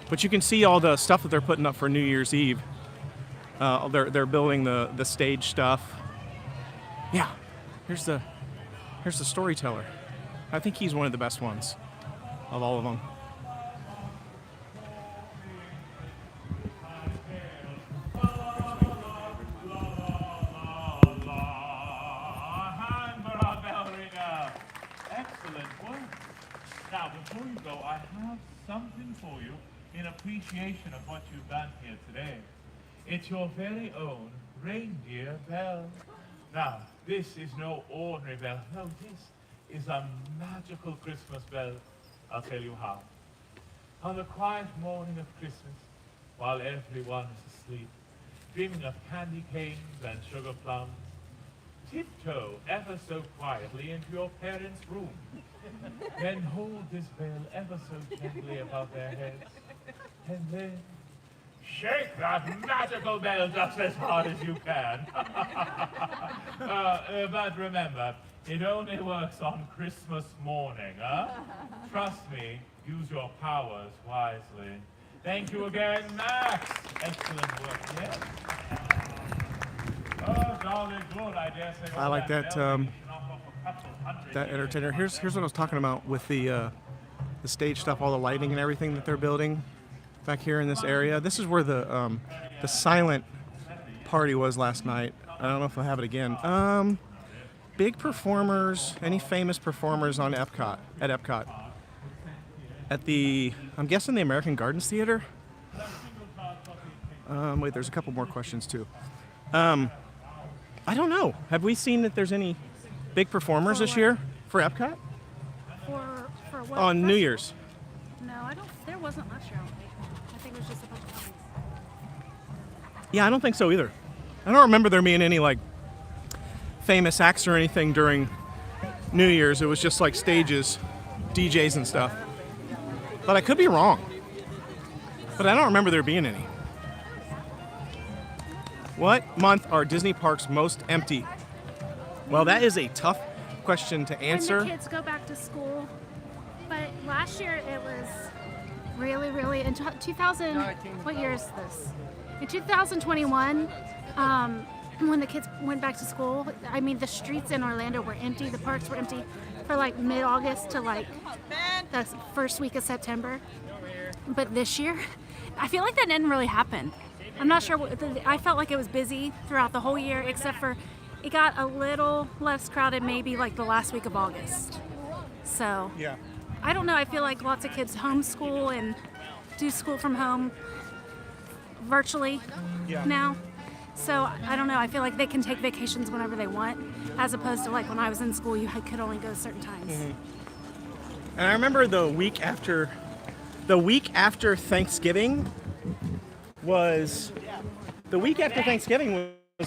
But you can see all the stuff that they're putting up for New Year's Eve. They're building the stage stuff. Yeah, here's the storyteller. I think he's one of the best ones of all of them. Now, before you go, I have something for you in appreciation of what you've done here today. It's your very own reindeer bell. Now, this is no ordinary bell. No, this is a magical Christmas bell. I'll tell you how. On the quiet morning of Christmas, while everyone is asleep, dreaming of candy canes and sugar plums, tiptoe ever so quietly into your parents' room. Then hold this bell ever so gently above their heads, and then shake that magical bell just as hard as you can. But remember, it only works on Christmas morning, huh? Trust me, use your powers wisely. Thank you again, Max. Excellent work, yes. Oh, jolly good, I dare say. I like that that entertainer. Here's what I was talking about with the stage stuff, all the lighting and everything that they're building back here in this area. This is where the silent party was last night. I don't know if I'll have it again. Big performers, any famous performers on Epcot, at Epcot? At the, I'm guessing the American Gardens Theater? Wait, there's a couple more questions too. I don't know. Have we seen that there's any big performers this year for Epcot? For what? On New Year's. No, I don't. There wasn't last year. I think it was just a bunch of puppies. Yeah, I don't think so either. I don't remember there being any like famous acts or anything during New Year's. It was just like stages, DJs and stuff. But I could be wrong. But I don't remember there being any. What month are Disney parks most empty? Well, that is a tough question to answer. When the kids go back to school. But last year it was really in 2000. What year is this? In 2021, when the kids went back to school, I mean the streets in Orlando were empty. The parks were empty for like mid-August to like the first week of September. But this year, I feel like that didn't really happen. I'm not sure. I felt like it was busy throughout the whole year, except for it got a little less crowded maybe like the last week of August. So Yeah. I don't know. I feel like lots of kids homeschool and do school from home virtually now. So I don't know. I feel like they can take vacations whenever they want, as opposed to like when I was in school, you could only go certain times. And I remember the week after Thanksgiving was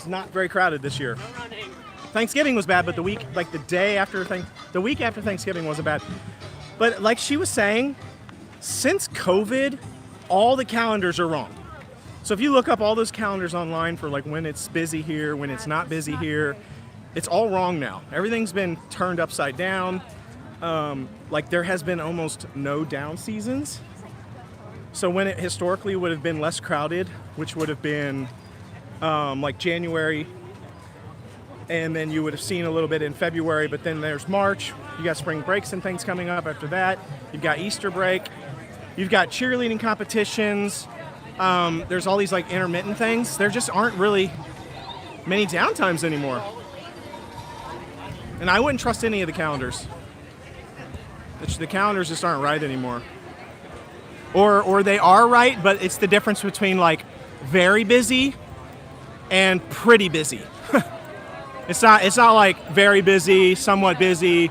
not very crowded this year. Thanksgiving was bad, but the week after Thanksgiving wasn't bad. But like she was saying, since COVID, all the calendars are wrong. So if you look up all those calendars online for like when it's busy here, when it's not busy here, it's all wrong now. Everything's been turned upside down. Like there has been almost no down seasons. So when it historically would have been less crowded, which would have been like January, and then you would have seen a little bit in February, but then there's March. You got spring breaks and things coming up after that. You've got Easter break. You've got cheerleading competitions. There's all these like intermittent things. There just aren't really many downtimes anymore. And I wouldn't trust any of the calendars. The calendars just aren't right anymore. Or they are right, but it's the difference between like very busy and pretty busy. It's not like very busy, somewhat busy,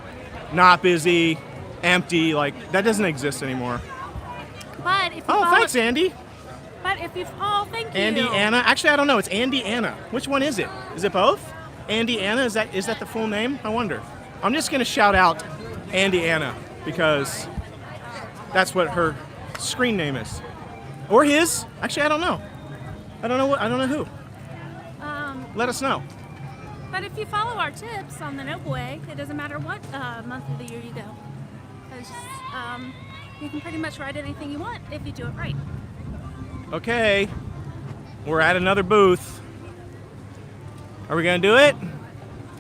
not busy, empty. Like that doesn't exist anymore. But if you Thanks, Andy. But if you thank you. Andy, Anna. Actually, I don't know. It's Andy, Anna. Which one is it? Is it both? Andy, Anna. Is that the full name? I wonder. I'm just gonna shout out Andy, Anna because that's what her screen name is, or his. Actually, I don't know. I don't know who. Let us know. But if you follow our tips on the Noble Way, it doesn't matter what month of the year you go, because you can pretty much ride anything you want if you do it right. Okay, we're at another booth. Are we gonna do it?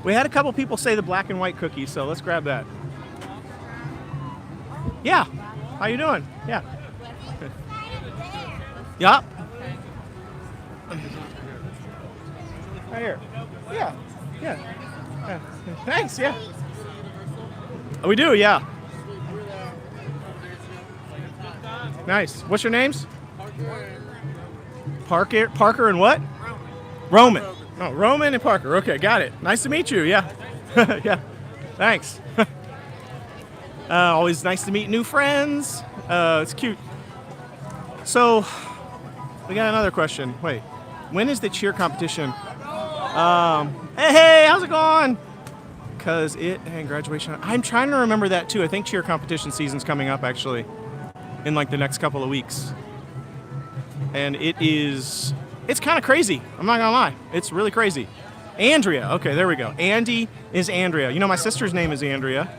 We had a couple people say the black and white cookie, so let's grab that. Yeah. How you doing? Yeah. Yup. Right here. Yeah. Yeah. Thanks. Yeah. Oh, we do. Yeah. Nice. What's your names? Parker and what? Roman. Oh, Roman and Parker. Okay, got it. Nice to meet you. Yeah. Yeah. Thanks. Always nice to meet new friends. It's cute. So, we got another question. Wait, when is the cheer competition? Hey, how's it going? Because and graduation. I'm trying to remember that too. I think cheer competition season's coming up actually in like the next couple of weeks. And it's kind of crazy. I'm not gonna lie. It's really crazy. Andrea. Okay, there we go. Andy is Andrea. You know, my sister's name is Andrea.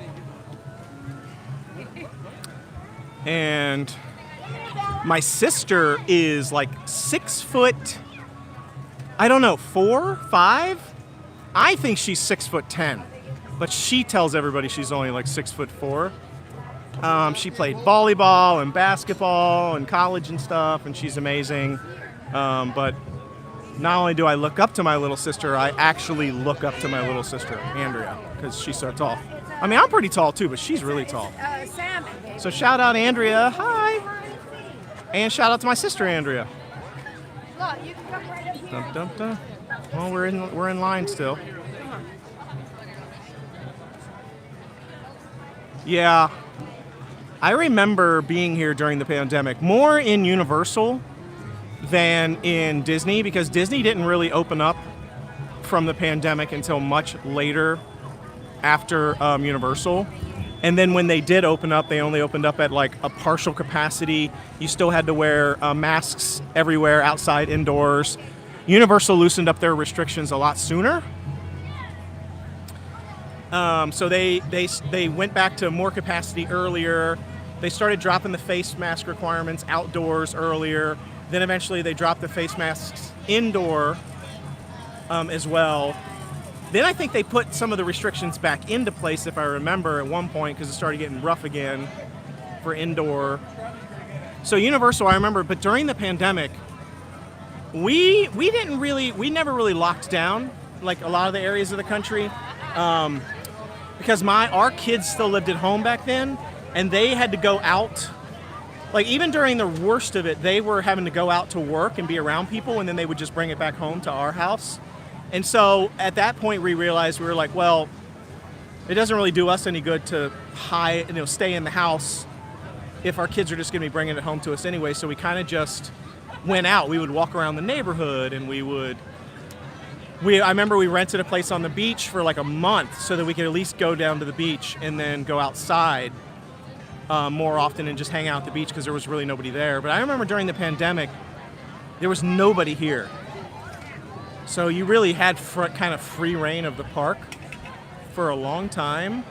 And my sister is like 6 foot, I don't know, 4, 5? I think she's 6'10", but she tells everybody she's only like 6'4". She played volleyball and basketball and college and stuff, and she's amazing. But not only do I look up to my little sister, I actually look up to my little sister, Andrea, because she's so tall. I mean, I'm pretty tall too, but she's really tall. So shout out Andrea, hi. And shout out to my sister Andrea. Look, you can come right up here. Dun, dun, dun. Well, we're in line still. Yeah, I remember being here during the pandemic, more in Universal than in Disney, because Disney didn't really open up from the pandemic until much later after Universal. And then when they did open up, they only opened up at like a partial capacity. You still had to wear masks everywhere, outside, indoors. Universal loosened up their restrictions a lot sooner. So they went back to more capacity earlier. They started dropping the face mask requirements outdoors earlier. Then eventually they dropped the face masks indoor as well. Then I think they put some of the restrictions back into place, if I remember, at one point, because it started getting rough again for indoor. So Universal, I remember, but during the pandemic, we never really locked down like a lot of the areas of the country, because our kids still lived at home back then, and they had to go out. Like even during the worst of it, they were having to go out to work and be around people, and then they would just bring it back home to our house. And so at that point, we realized, we were like, well, it doesn't really do us any good to stay in the house if our kids are just going to be bringing it home to us anyway. So we kind of just went out. We would walk around the neighborhood, and I remember we rented a place on the beach for like a month so that we could at least go down to the beach and then go outside more often and just hang out at the beach, because there was really nobody there. But I remember during the pandemic, there was nobody here. So you really had kind of free reign of the park for a long time.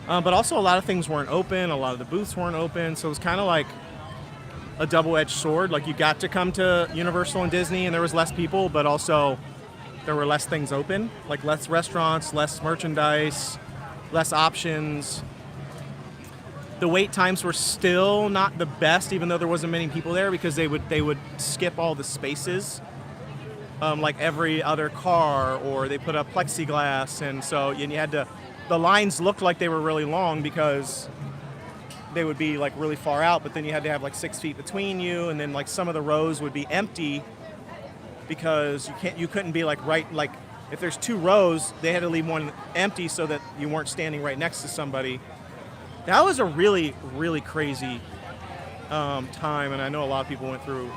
But also a lot of things weren't open. A lot of the booths weren't open. So it was kind of like a double-edged sword. Like you got to come to Universal and Disney and there was less people, but also there were less things open. Like less restaurants, less merchandise, less options. The wait times were still not the best, even though there wasn't many people there, because they would skip all the spaces. Like every other car, or they put up plexiglass, and the lines looked like they were really long because they would be like really far out, but then you had to have like 6 feet between you, and then like some of the rows would be empty because you couldn't be like if there's 2 rows, they had to leave one empty so that you weren't standing right next to somebody. That was a really, really crazy time, and I know a lot of people went through.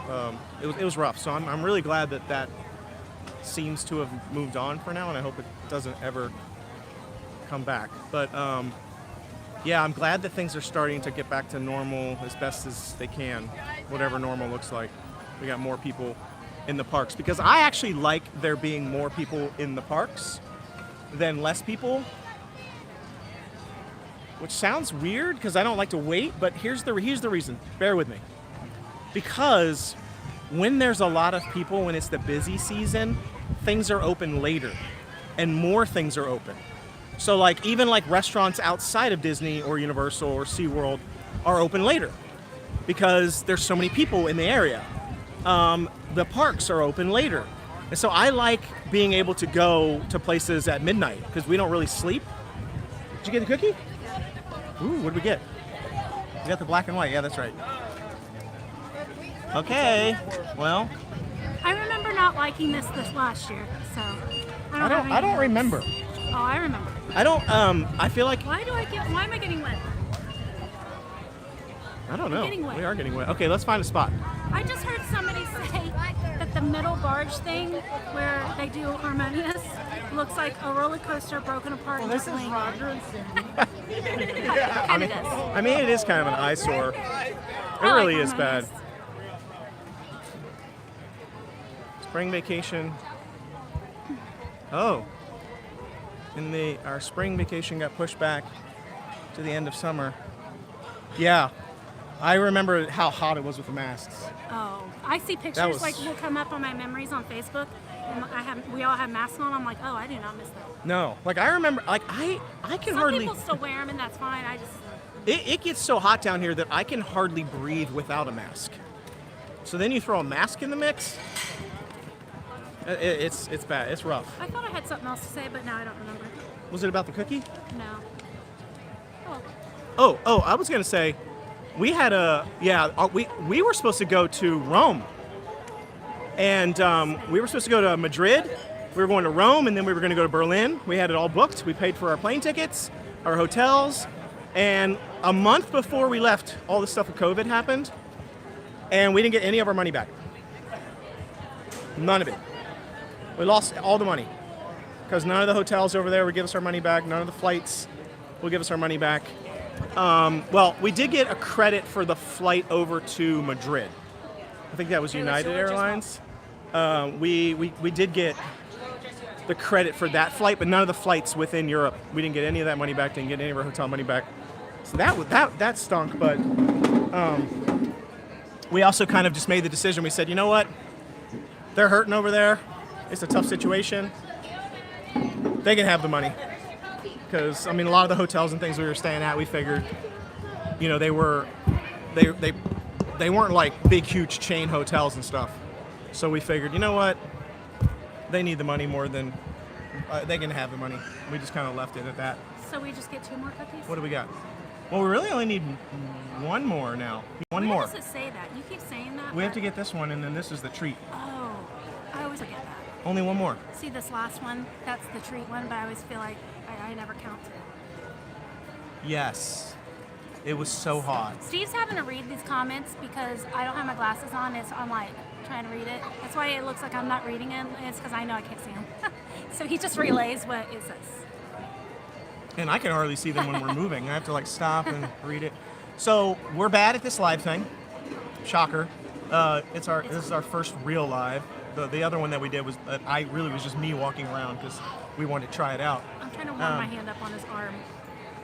It was rough, so I'm really glad that seems to have moved on for now, and I hope it doesn't ever come back. But yeah, I'm glad that things are starting to get back to normal as best as they can, whatever normal looks like. We got more people in the parks, because I actually like there being more people in the parks than less people, which sounds weird because I don't like to wait, but here's the reason. Bear with me. Because when there's a lot of people, when it's the busy season, things are open later, and more things are open. So like even like restaurants outside of Disney or Universal or SeaWorld are open later because there's so many people in the area. The parks are open later. And so I like being able to go to places at midnight because we don't really sleep. Did you get the cookie? Ooh, what did we get? We got the black and white. Yeah, that's right. Okay. Well, I remember not liking this last year, so I don't remember. Oh, I remember. I don't. I feel like Why am I getting wet? I don't know. getting wet. We are getting wet. Okay, let's find a spot. I just heard somebody say that the middle barge thing where they do harmonious looks like a roller coaster broken apart. Well, this is Roger and Cindy. I mean, it is kind of an eyesore. It really is bad. Spring vacation. Oh. And our spring vacation got pushed back to the end of summer. Yeah. I remember how hot it was with the masks. Oh, I see pictures like will come up on my memories on Facebook, and we all have masks on. I'm like, oh, I do not miss that. No, like I remember, like I can hardly. Some people still wear them, and that's fine. I just. It gets so hot down here that I can hardly breathe without a mask. So then you throw a mask in the mix. It's bad. It's rough. I thought I had something else to say, but now I don't remember. Was it about the cookie? No. Oh, I was gonna say. We had we were supposed to go to Rome, and we were supposed to go to Madrid. We were going to Rome, and then we were going to go to Berlin. We had it all booked. We paid for our plane tickets, our hotels, and a month before we left, all this stuff with COVID happened, and we didn't get any of our money back. None of it. We lost all the money because none of the hotels over there would give us our money back. None of the flights will give us our money back. Well, we did get a credit for the flight over to Madrid. I think that was United Airlines. We did get the credit for that flight, but none of the flights within Europe. We didn't get any of that money back. Didn't get any of our hotel money back. So that stunk. But we also kind of just made the decision. We said, you know what? They're hurting over there. It's a tough situation. They can have the money. Because I mean, a lot of the hotels and things we were staying at, we figured, you know, they weren't like big, huge chain hotels and stuff. So we figured, you know what, they need the money more than they can have the money. We just kind of left it at that. So we just get 2 more cookies? What do we got? Well, we really only need 1 more now. One more. Why does it say that? You keep saying that. We have to get this one, and then this is the treat. Oh, I always forget that. Only 1 more. See this last one? That's the treat one, but I always feel like I never counted. Yes. It was so hot. Steve's having to read these comments because I don't have my glasses on. I'm like trying to read it. That's why it looks like I'm not reading them. It's because I know I can't see them. So he just relays what it says. And I can hardly see them when we're moving. I have to like stop and read it. So we're bad at this live thing. Shocker. This is our first real live. The other one that we did was was just me walking around because we wanted to try it out. I'm trying to warm my hand up on his arm.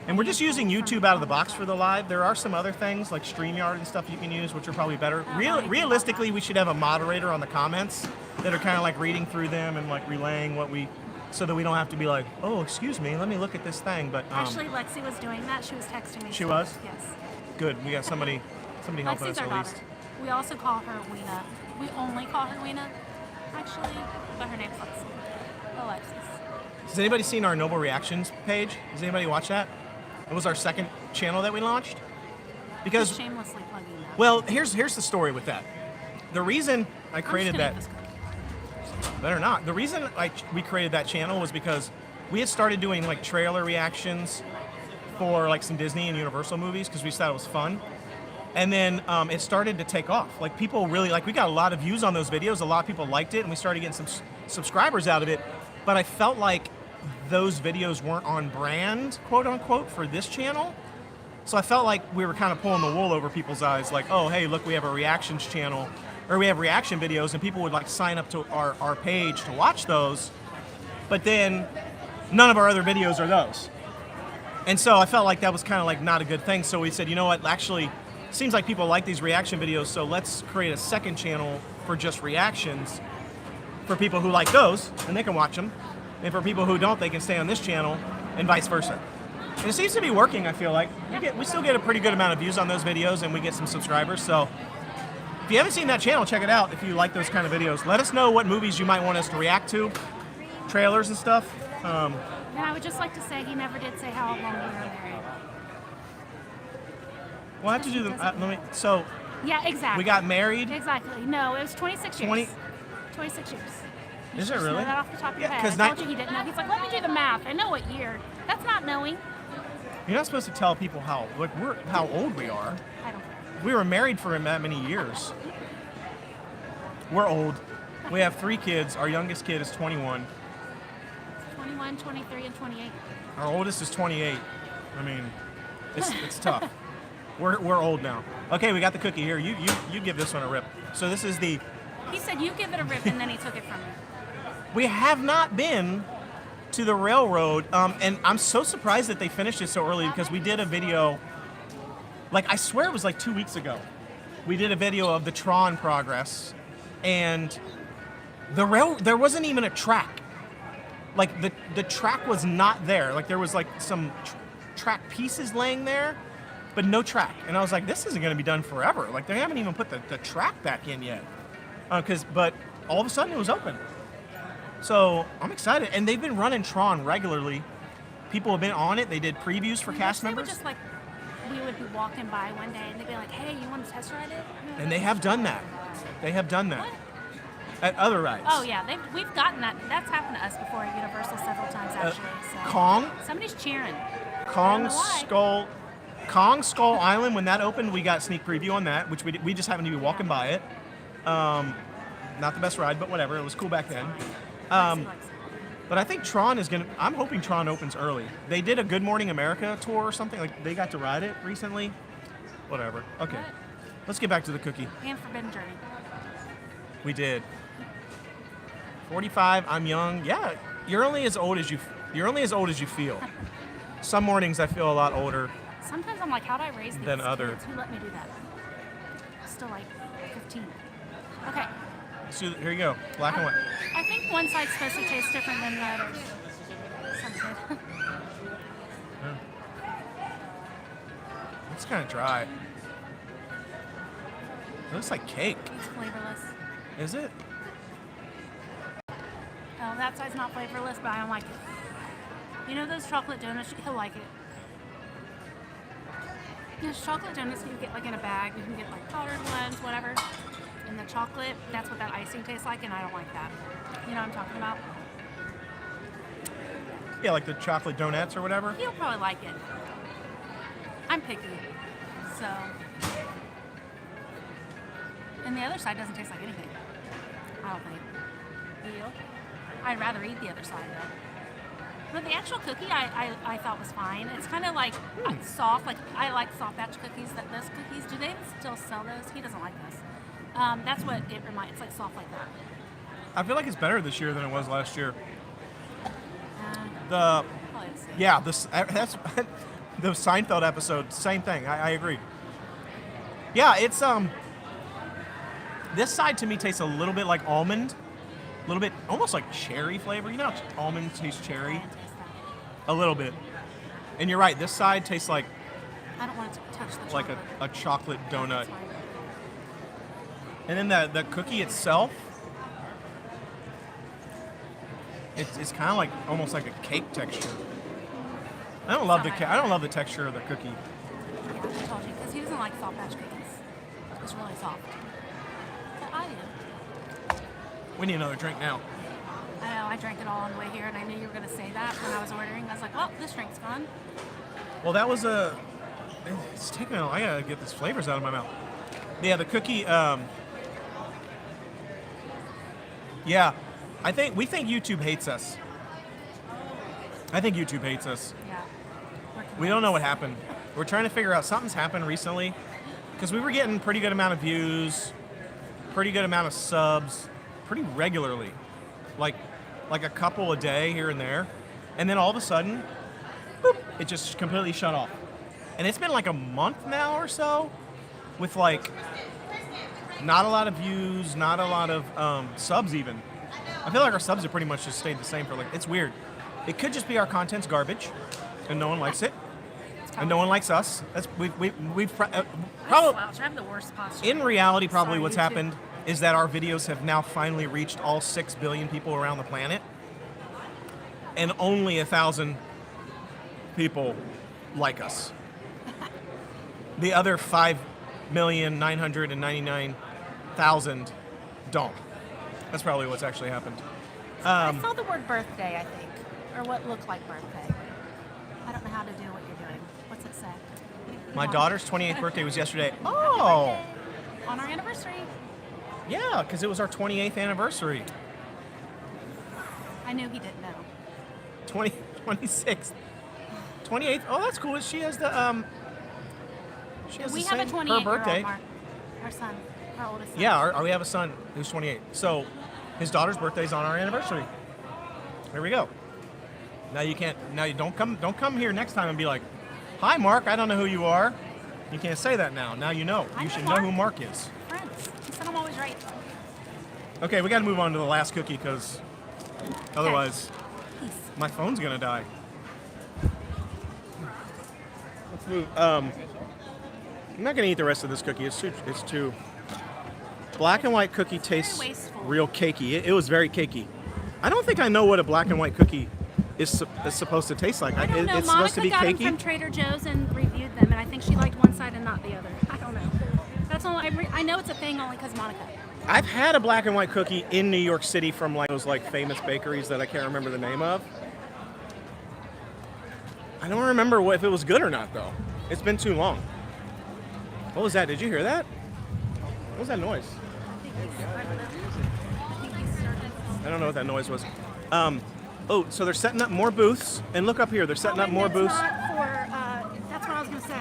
And we're just using YouTube out of the box for the live. There are some other things like StreamYard and stuff you can use, which are probably better. Realistically, we should have a moderator on the comments that are kind of like reading through them and like relaying so that we don't have to be like, oh, excuse me, let me look at this thing. But actually, Lexi was doing that. She was texting me. She was? Yes. Good. We got somebody helping Lexi's us our at daughter. least. We also call her Weena. We only call her Weena, actually, but her name's Lexi. Alexis. Has anybody seen our Noble Reactions page? Has anybody watched that? It was our second channel that we launched. Because Just shamelessly plugging that. well, here's the story with that. The reason I created that. Better not. The reason we created that channel was because we had started doing like trailer reactions for like some Disney and Universal movies because we thought it was fun. And then it started to take off. Like people really we got a lot of views on those videos. A lot of people liked it, and we started getting some subscribers out of it. But I felt like those videos weren't on brand, quote unquote, for this channel. So I felt like we were kind of pulling the wool over people's eyes. Like, oh, hey, look, we have a reactions channel, or we have reaction videos, and people would like sign up to our page to watch those. But then none of our other videos are those. And so I felt like that was kind of like not a good thing. So we said, you know what, actually, seems like people like these reaction videos, so let's create a second channel for just reactions for people who like those, and they can watch them. And for people who don't, they can stay on this channel, and vice versa. And it seems to be working, I feel like. We still get a pretty good amount of views on those videos, and we get some subscribers. So if you haven't seen that channel, check it out if you like those kind of videos. Let us know what movies you might want us to react to, trailers and stuff. And I would just like to say he never did say how long we were married. We'll have to do them. So Yeah, exactly. We got married. Exactly. No, it was 26 years. 20 26 years. You Is should it just really? know that off the top of your Yeah, head. 'cause I told you he didn't know. He's like, let me do the math. I know what year. That's not knowing. You're not supposed to tell people how old we are. I don't care. We were married for that many years. We're old. We have 3 kids. Our youngest kid is 21. 21, 23, and 28. Our oldest is 28. I mean, it's tough. We're old now. Okay, we got the cookie here. You give this one a rip. So this is the. He said, you give it a rip, and then he took it from me. We have not been to the railroad, and I'm so surprised that they finished it so early because we did a video. Like I swear it was like 2 weeks ago. We did a video of the Tron progress, and there wasn't even a track. Like the track was not there. Like there was like some track pieces laying there, but no track. And I was like, this isn't going to be done forever. Like they haven't even put the track back in yet. But all of a sudden it was open. So I'm excited. And they've been running Tron regularly. People have been on it. They did previews for cast They would members. just like, we would be walking by one day, and they'd be like, hey, you want to test ride it? And they have done that. They have done that. What? At other rides. Oh yeah, we've gotten that. That's happened to us before at Universal several times actually. So. Kong. Somebody's cheering. Kong know why. Skull Island, when that opened, we got sneak preview on that, which we just happened to be walking by it. Not the best ride, but whatever. It was cool back then. Lexi likes it. But I think Tron is gonna. I'm hoping Tron opens early. They did a Good Morning America tour or something. Like they got to ride it recently. Whatever. Okay. What? Let's get back to the cookie. And Forbidden Journey. We did. 45. I'm young. Yeah. You're only as old as you feel. Some mornings I feel a lot older. Sometimes I'm like, how'd I raise these Than other. kids? Who let me do that? Still like 15. Okay. So here you go. Black and white. I think one side's supposed to taste different than the others. Something. It's kind of dry. It looks like cake. It's flavorless. Is it? Oh, that side's not flavorless, but I don't like it. You know those chocolate donuts? He'll like it. There's chocolate donuts you can get like in a bag. You can get like powdered ones, whatever. And the chocolate, that's what that icing tastes like, and I don't like that. You know what I'm talking about? Yeah, like the chocolate donuts or whatever. He'll probably like it. I'm picky, so. And the other side doesn't taste like anything. I don't think. Do you? I'd rather eat the other side though. But the actual cookie I thought was fine. It's kind of like soft. Like I like soft batch cookies. Those cookies, do they still sell those? He doesn't like those. That's what it reminds. It's like soft like that. I feel like it's better this year than it was last year. Probably the same. Yeah, that's the Seinfeld episode. Same thing. I agree. Yeah, it's this side to me tastes a little bit like almond, a little bit almost like cherry flavor. You know how almond tastes cherry? I taste that. A little bit. And you're right. This side tastes like I don't want to touch the chocolate. like a chocolate donut. That's fine. And then the cookie itself, it's kind of like almost like a cake texture. I don't love the texture of the cookie. Yeah, I told you, because he doesn't like soft batch cookies. It's really soft. But I do. We need another drink now. I know, I drank it all on the way here, and I knew you were going to say that when I was ordering. I was like, well, this drink's gone. Well, that was it's taking I gotta get these flavors out of my mouth. Yeah, the cookie. Yeah, we think YouTube hates us. I think YouTube hates us. Yeah. We don't know what happened. We're trying to figure out something's happened recently because we were getting pretty good amount of views, pretty good amount of subs, pretty regularly, like a couple a day here and there, and then all of a sudden, boop, it just completely shut off. And it's been like a month now or so, with like not a lot of views, not a lot of subs even. I feel like our subs have pretty much just stayed the same for like. It's weird. It could just be our content's garbage, and no one likes it, and no one likes us. That's we've probably. I have the worst posture. In reality, probably Sorry, what's YouTube. happened is that our videos have now finally reached all 6 billion people around the planet, and only 1,000 people like us. The other 5 1,999,000 don't. That's probably what's actually happened. I saw the word birthday, I think, or what looked like birthday. I don't know how to do what you're doing. What's it say? My daughter's 28th birthday was yesterday. Oh, On our anniversary. yeah, because it was our 28th anniversary. I knew he didn't know. 26th. 28th. Oh, that's cool. She has the She has We the have a same 28 her birthday. year old, our son, our oldest son. Yeah, we have a son who's 28. So his daughter's birthday's on our anniversary. There we go. Now you can't. Now you don't come here next time and be like, "Hi, Mark. I don't know who you are." You can't say that now. Now you know. I You know should Mark. know who Mark is. Friends. He said I'm always right. Okay, we got to move on to the last cookie because otherwise Peace. my phone's gonna die. Let's move. I'm not gonna eat the rest of this cookie. It's too. Black and white cookie tastes wasteful. real cakey. It was very cakey. I don't think I know what a black and white cookie is supposed to taste like. I don't know. It's Monica supposed to be got them cakey. from Trader Joe's and reviewed them, and I think she liked one side and not the other. I don't know. That's all. I know it's a thing only because Monica. I've had a black and white cookie in New York City from like those like famous bakeries that I can't remember the name of. I don't remember if it was good or not though. It's been too long. What was that? Did you hear that? What was that noise? I don't know what that noise was. Oh, so they're setting up more booths, and look up here. They're setting up more booths. Not for, that's what I was going to say.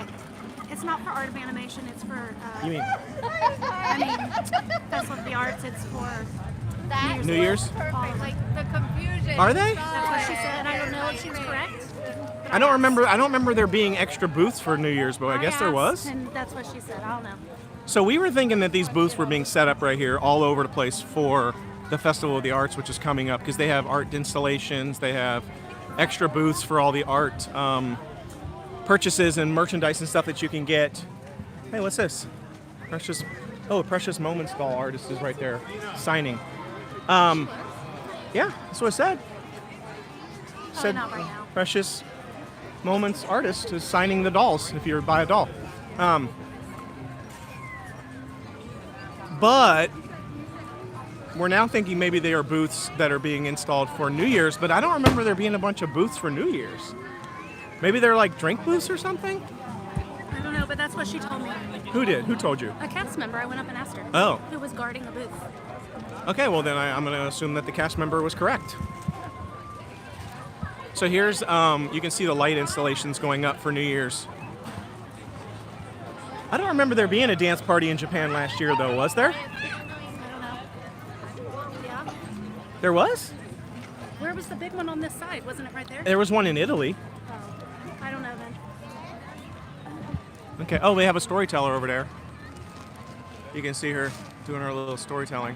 It's not for art of animation. It's for. You mean I mean, Festival of the Arts. It's for. That New Year's? perfect. Like the confusion. Are they? That's what she said. I don't know if she's correct. but I don't asked. remember. I don't remember there being extra booths for New Year's, but I guess there was. asked, and that's what she said. I don't know. So we were thinking that these booths were being set up right here all over the place for the Festival of the Arts, which is coming up, because they have art installations, they have extra booths for all the art purchases and merchandise and stuff that you can get. Hey, what's this? Precious Moments doll artist is right there signing. Yeah, that's what it said. Said not right now. Precious Moments artist is signing the dolls if you buy a doll. But we're now thinking maybe they are booths that are being installed for New Year's, but I don't remember there being a bunch of booths for New Year's. Maybe they're like drink booths or something? I don't know, but that's what she told me. Who did? Who told you? A cast member. I went up and asked her. Oh. Who was guarding the booth? Okay, well then I'm going to assume that the cast member was correct. So here's, you can see the light installations going up for New Year's. I don't remember there being a dance party in Japan last year though, was there? I don't know. Yeah. There was? Where was the big one on this side? Wasn't it right there? There was one in Italy. Oh, I don't know then. Okay, oh, we have a storyteller over there. You can see her doing her little storytelling.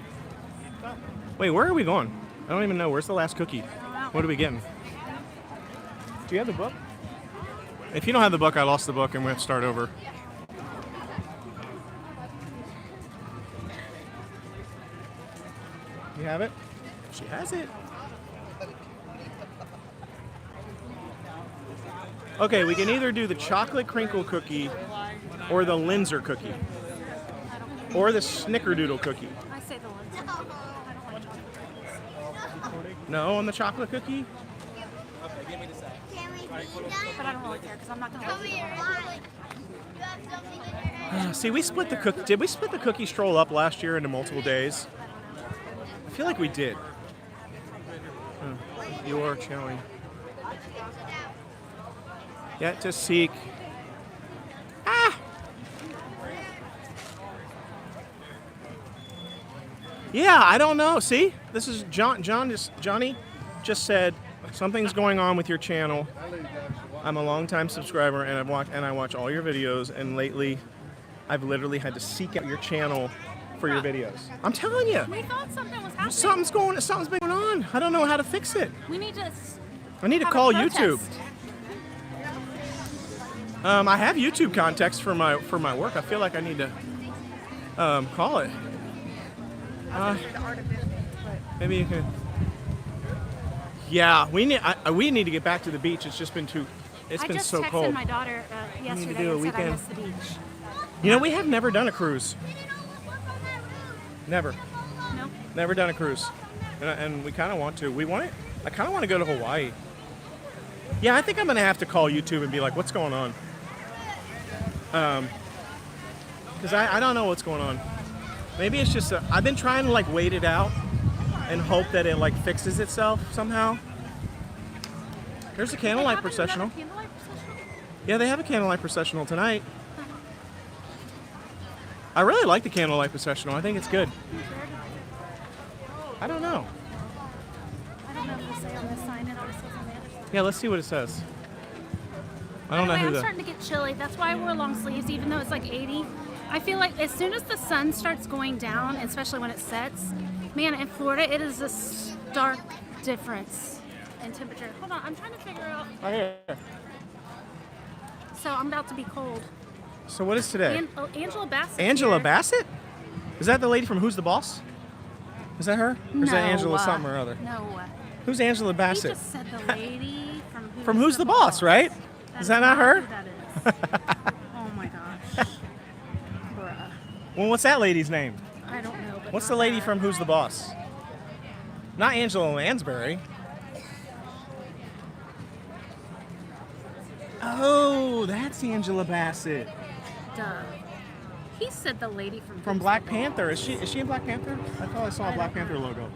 Wait, where are we going? I don't even know. Where's the last cookie? What are we getting? Do you have the book? If you don't have the book, I lost the book and we have to start over. You have it? She has it. Okay, we can either do the chocolate crinkle cookie or the Linzer cookie. Or the Snickerdoodle cookie. I say the Linzer. I don't like chocolate. No, on the chocolate cookie? Can we eat that? But I don't really care because I'm not going to Come like here. it. You have something in your hand. See, we split the cookie. Did we split the cookie stroll up last year into multiple days? I feel like we did. You're chilling. Yet to seek. Ah! Yeah, I don't know. See, this is Johnny just said something's going on with your channel. I'm a longtime subscriber and I watch all your videos, and lately I've literally had to seek out your channel for your videos. I'm telling you, We thought something was happening. something's been going on. I don't know how to fix it. We need to. I need to have a call protest. YouTube. I have YouTube contacts for my work. I feel like I need to call it. Maybe you can. Yeah, we need to get back to the beach. It's just been too. It's been so I just cold. texted my daughter do yesterday a and said I weekend. missed the beach. You know, we have never done a cruise. Never. No. Never done a cruise. And we kind of want to. I kind of want to go to Hawaii. Yeah, I think I'm going to have to call YouTube and be like, what's going on? Because I don't know what's going on. Maybe it's just, I've been trying to like wait it out and hope that it like fixes itself somehow. There's a candlelight processional. Yeah, they have a candlelight processional tonight. I really like the candlelight processional. I think it's good. I don't know. I don't know what to say on this sign. It always says on the other side. Yeah, let's see what it says. I don't know Anyway, who I'm starting to get chilly. That's why I wore long sleeves, even though it's like 80. I feel like as soon as the sun starts going down, especially when it sets, man, in Florida, it is a stark difference in temperature. Hold on, I'm trying to figure out. Right here. So I'm about to be cold. So what is today? Angela Bassett. Angela Bassett? Is that the lady from Who's the Boss? Is that her? Or is that Angela something or other? No. Who's Angela He Bassett? just said the lady From Who's the Boss, right? Is that not her? Who that is. Oh my gosh. Bruh. Well, what's that lady's name? I don't know. But What's not the lady that. from Who's the Boss? Not Angela Lansbury. Oh, that's Angela Bassett. Duh. He said the lady from From Who's Black the Panther. Boss. Is she in Black Panther? I thought I saw a Black Panther logo.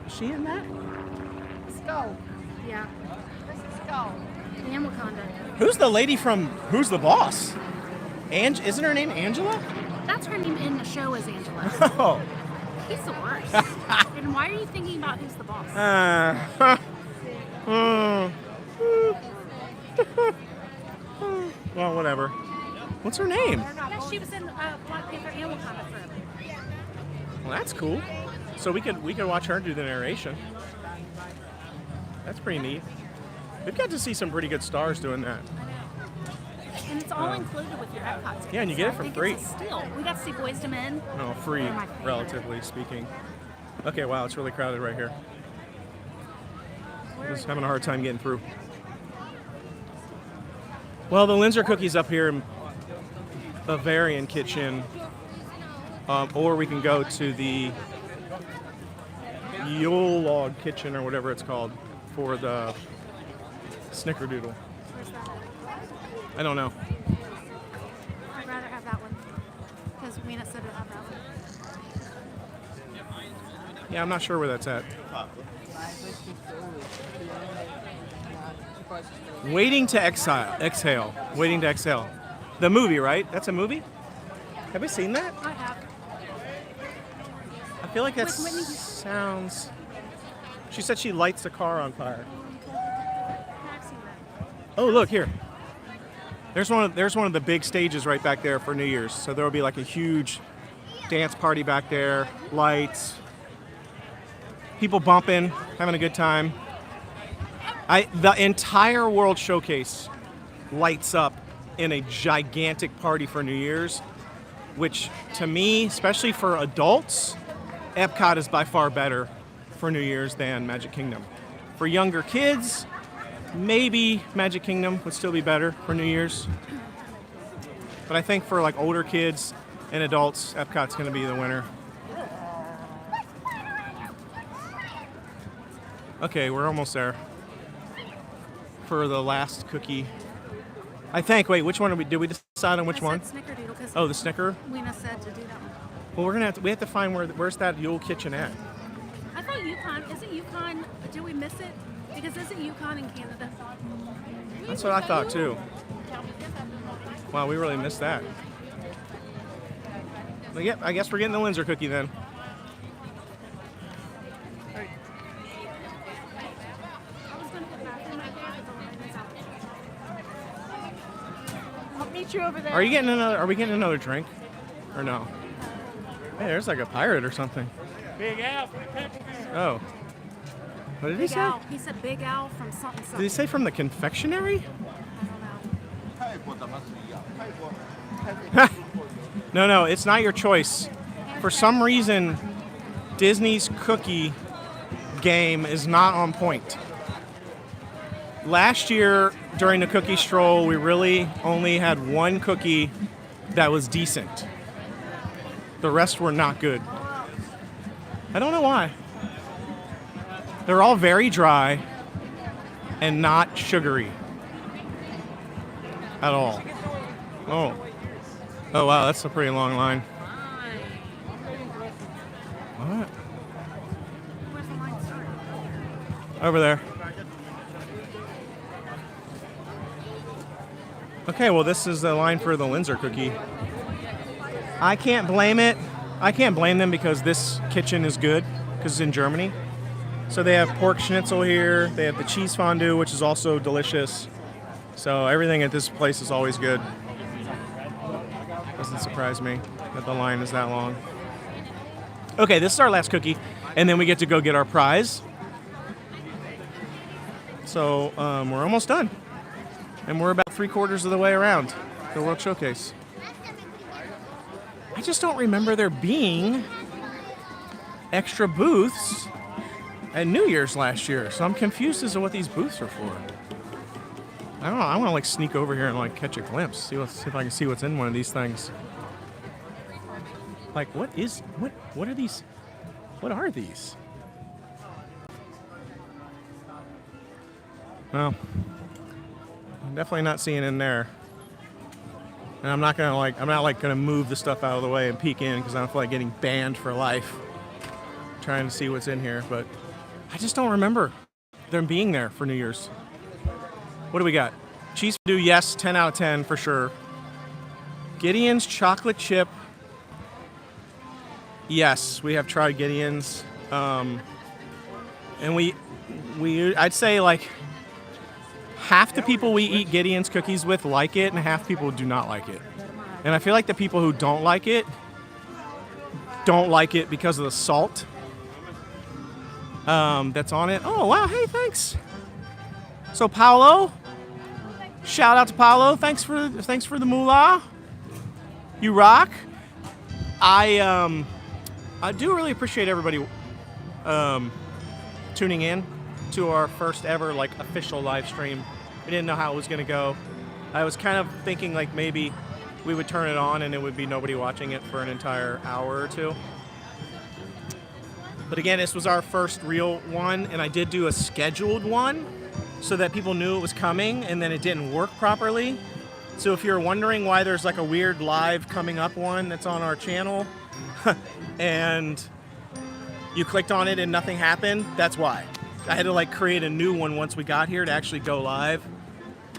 Is she in that? Go. Yeah. This is go. And Wakanda. Who's the lady from Who's the Boss? Isn't her name Angela? That's her name in the show is Angela. Oh. He's the worst. And why are you thinking about Who's the Boss? Well, whatever. What's her name? Yeah, she was in Black Panther and Wakanda Forever. Well, that's cool. So we could watch her do the narration. That's pretty neat. We've got to see some pretty good stars doing that. And it's all included with your Epcot ticket. Yeah, and you get it for I think free. It's a steal. We got to see Boyz II Men. No, free, They're my favorite. relatively speaking. Okay, wow, it's really crowded right here. Just having a hard time getting through. Well, the Linzer cookie's up here in Bavarian Kitchen, or we can go to the Yule Log Kitchen or whatever it's called for the Snickerdoodle. Where's that? I don't know. I'd rather have that one. Because Mina said to have that one. Yeah, I'm not sure where that's at. Waiting to exhale. Waiting to exhale. The movie, right? That's a movie? Have we seen that? I have. I feel like that With Whitney. sounds... She said she lights the car on fire. I've seen that. Oh, look here. There's one of the big stages right back there for New Year's. So there will be like a huge dance party back there, lights, people bumping, having a good time. The entire World Showcase lights up in a gigantic party for New Year's, which to me, especially for adults, Epcot is by far better for New Year's than Magic Kingdom. For younger kids, maybe Magic Kingdom would still be better for New Year's. But I think for like older kids and adults, Epcot's going to be the winner. Okay, we're almost there. For the last cookie. I think, wait, which one did we decide on which I one? said Snickerdoodle because Oh, the Snicker? Mina said to do that one. Well, we have to find where's that Yule Kitchen at? I thought Yukon, isn't Yukon, did we miss it? Because isn't Yukon in Canada? That's what I thought too. Wow, we really missed that. But yep, I guess we're getting the Linzer cookie then. I was going to put bathroom right there, but the line is out. I'll meet you over there. Are we getting another drink? Or no? Hey, there's like a pirate or something. Big Al. Oh. What did he Big say? Al. He said Big Al from something something. Did he say from the confectionery? I don't know. No, it's not your choice. For some reason, Disney's cookie game is not on point. Last year, during the cookie stroll, we really only had one cookie that was decent. The rest were not good. I don't know why. They're all very dry and not sugary at all. Oh. Oh wow, that's a pretty long line. What? Where's the line start? Over there. Okay, well this is the line for the Linzer cookie. I can't blame it. I can't blame them because this kitchen is good because it's in Germany. So they have pork schnitzel here. They have the cheese fondue, which is also delicious. So everything at this place is always good. Doesn't surprise me that the line is that long. Okay, this is our last cookie, and then we get to go get our prize. So we're almost done. And we're about 3/4 of the way around the World Showcase. I just don't remember there being extra booths at New Year's last year, so I'm confused as to what these booths are for. I don't know. I want to like sneak over here and like catch a glimpse, see if I can see what's in one of these things. Like, what are these? What are these? Well, I'm definitely not seeing in there. And I'm not gonna move the stuff out of the way and peek in because I don't feel like getting banned for life. Trying to see what's in here, but I just don't remember them being there for New Year's. What do we got? Cheese fondue, yes, 10 out of 10 for sure. Gideon's chocolate chip. Yes, we have tried Gideon's. And I'd say like half the people we eat Gideon's cookies with like it, and half people do not like it. And I feel like the people who don't like it because of the salt that's on it. Oh, wow. Hey, thanks. So, Paolo, shout out to Paolo. Thanks for the moolah. You rock. I do really appreciate everybody tuning in to our first ever like official live stream. We didn't know how it was gonna go. I was kind of thinking like maybe we would turn it on and it would be nobody watching it for an entire hour or two. But again, this was our first real one, and I did do a scheduled one so that people knew it was coming, and then it didn't work properly. So if you're wondering why there's like a weird live coming up one that's on our channel and you clicked on it and nothing happened, that's why. I had to like create a new one once we got here to actually go live.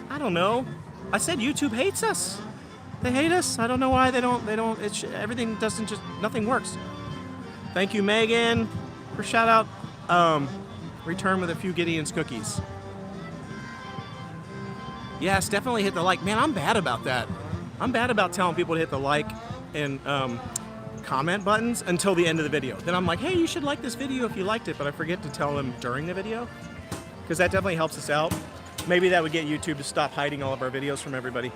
I don't know. I said YouTube hates us. They hate us. I don't know why they don't. Everything doesn't just, nothing works. Thank you, Megan, for shout out. Return with a few Gideon's cookies. Yes, definitely hit the like. Man, I'm bad about that. I'm bad about telling people to hit the like and comment buttons until the end of the video. Then I'm like, hey, you should like this video if you liked it, but I forget to tell them during the video because that definitely helps us out. Maybe that would get YouTube to stop hiding all of our videos from everybody.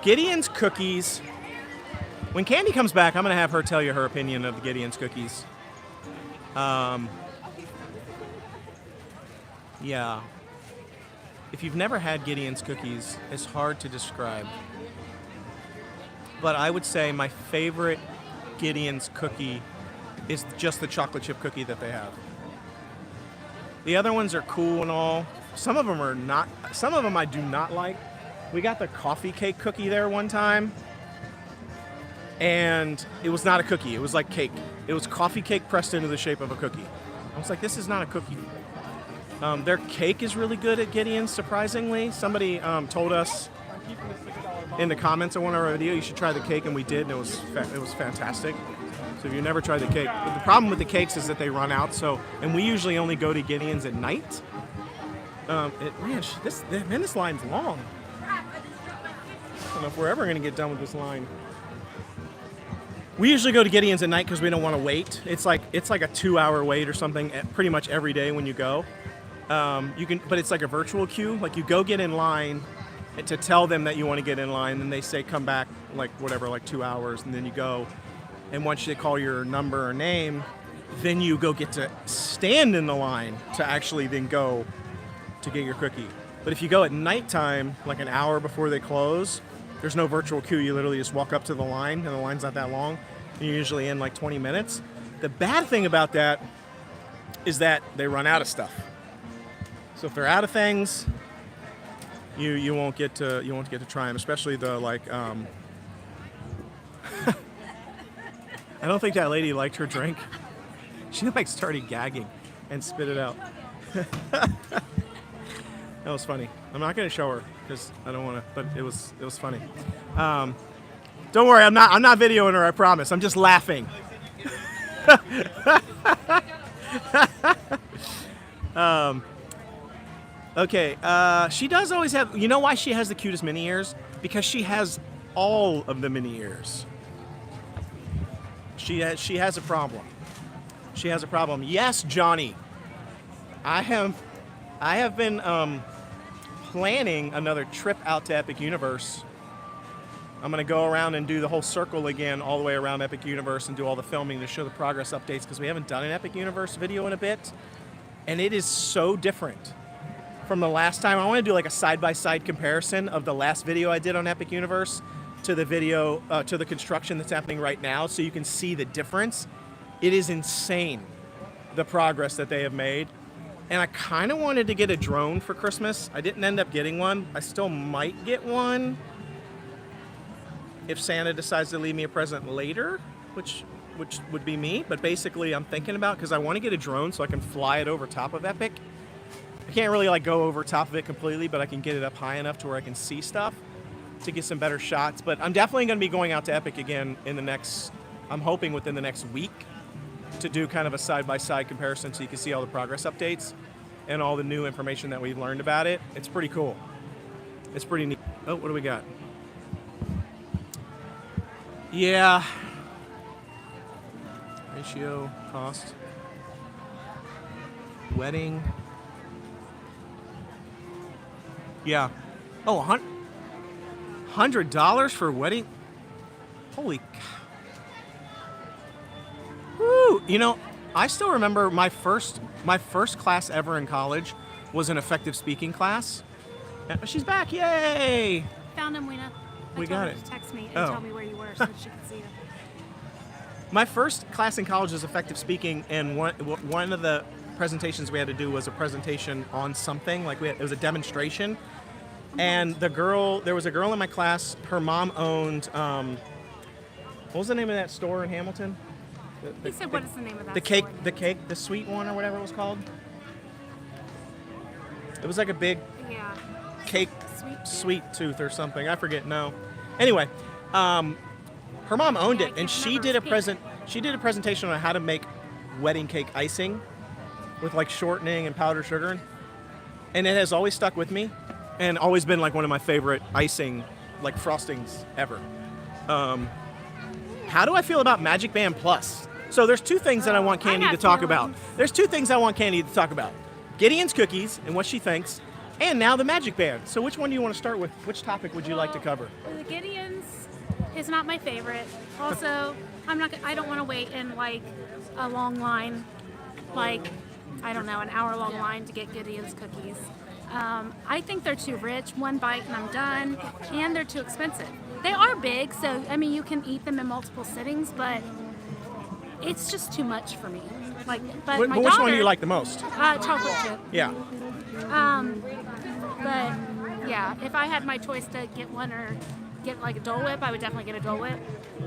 Gideon's cookies. When Candy comes back, I'm gonna have her tell you her opinion of the Gideon's cookies. Yeah. If you've never had Gideon's cookies, it's hard to describe. But I would say my favorite Gideon's cookie is just the chocolate chip cookie that they have. The other ones are cool and all. Some of them are not. Some of them I do not like. We got the coffee cake cookie there one time, and it was not a cookie. It was like cake. It was coffee cake pressed into the shape of a cookie. I was like, this is not a cookie. Their cake is really good at Gideon's, surprisingly. Somebody told us in the comments on one of our videos you should try the cake, and we did, and it was fantastic. So if you never tried the cake, but the problem with the cakes is that they run out. So, and we usually only go to Gideon's at night. This line's long. I don't know if we're ever gonna get done with this line. We usually go to Gideon's at night because we don't want to wait. It's like a 2-hour wait or something pretty much every day when you go. But it's like a virtual queue. Like you go get in line to tell them that you want to get in line, and they say come back like 2 hours, and then you go. And once they call your number or name, then you go get to stand in the line to actually then go to get your cookie. But if you go at nighttime, like an hour before they close, there's no virtual queue. You literally just walk up to the line, and the line's not that long. You're usually in like 20 minutes. The bad thing about that is that they run out of stuff. So if they're out of things, you won't get to try them, especially the like. I don't think that lady liked her drink. She like started gagging and spit it out. That was funny. I'm not gonna show her because I don't want to, but it was funny. Don't worry, I'm not videoing her. I promise. I'm just laughing. Okay. She does always have. You know why she has the cutest mini ears? Because she has all of the mini ears. She has a problem. She has a problem. Yes, Johnny. I have been planning another trip out to Epic Universe. I'm gonna go around and do the whole circle again, all the way around Epic Universe, and do all the filming to show the progress updates, because we haven't done an Epic Universe video in a bit, and it is so different from the last time. I want to do like a side-by-side comparison of the last video I did on Epic Universe to the video to the construction that's happening right now, so you can see the difference. It is insane, the progress that they have made. And I kind of wanted to get a drone for Christmas. I didn't end up getting one. I still might get one if Santa decides to leave me a present later, which would be me. But basically, I'm thinking about, because I want to get a drone so I can fly it over top of Epic. I can't really like go over top of it completely, but I can get it up high enough to where I can see stuff to get some better shots. But I'm definitely going to be going out to Epic again in the next, I'm hoping within the next week, to do kind of a side-by-side comparison so you can see all the progress updates and all the new information that we've learned about it. It's pretty cool. It's pretty neat. Oh, what do we got? Yeah. Ratio, cost. Wedding. Yeah. Oh, $100 for a wedding? Holy cow. Woo! You know, I still remember my first class ever in college was an effective speaking class. She's back! Yay! Found him, Weena. We got it. To text me and tell me where you were so that she could see you. My first class in college was effective speaking, and one of the presentations we had to do was a presentation on something. Like it was a demonstration, and there was a girl in my class. Her mom owned. What was the name of that store in Hamilton? He said, "What is the name of that?" The sweet one, or whatever it was called. It was like a big cake, sweet tooth or something. I forget. No. Anyway, her mom owned it, and she did a presentation on how to make wedding cake icing with like shortening and powdered sugar, and it has always stuck with me, and always been like one of my favorite icing like frostings ever. How do I feel about Magic Band Plus? So there's two things that I want Candy to talk about. There's two things I want Candy to talk about. Gideon's cookies and what she thinks, and now the Magic Band. So which one do you want to start with? Which topic would you like to cover? The Gideon's is not my favorite. Also, I don't want to wait in like a long line, like I don't know, an hour-long line to get Gideon's cookies. I think they're too rich. One bite and I'm done, and they're too expensive. They are big, so I mean you can eat them in multiple sittings, but it's just too much for me. Like, but my which one do you like the most? Chocolate chip. Yeah. But yeah, if I had my choice to get one or get like a Dole Whip, I would definitely get a Dole Whip.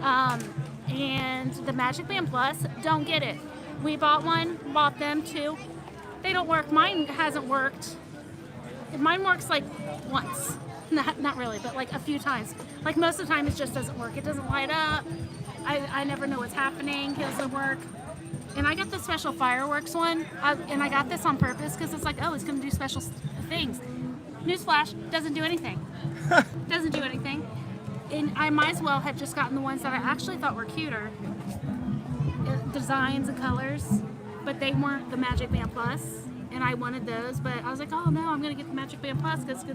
And the Magic Band Plus, don't get it. We bought them too. They don't work. Mine hasn't worked. Mine works like once. Not really, but like a few times. Like most of the time it just doesn't work. It doesn't light up. I never know what's happening. It doesn't work. And I got the special fireworks one, and I got this on purpose because it's like, oh, it's going to do special things. Newsflash, doesn't do anything. Doesn't do anything. And I might as well have just gotten the ones that I actually thought were cuter. Designs and colors, but they weren't the Magic Band Plus. And I wanted those, but I was like, oh no, I'm going to get the Magic Band Plus because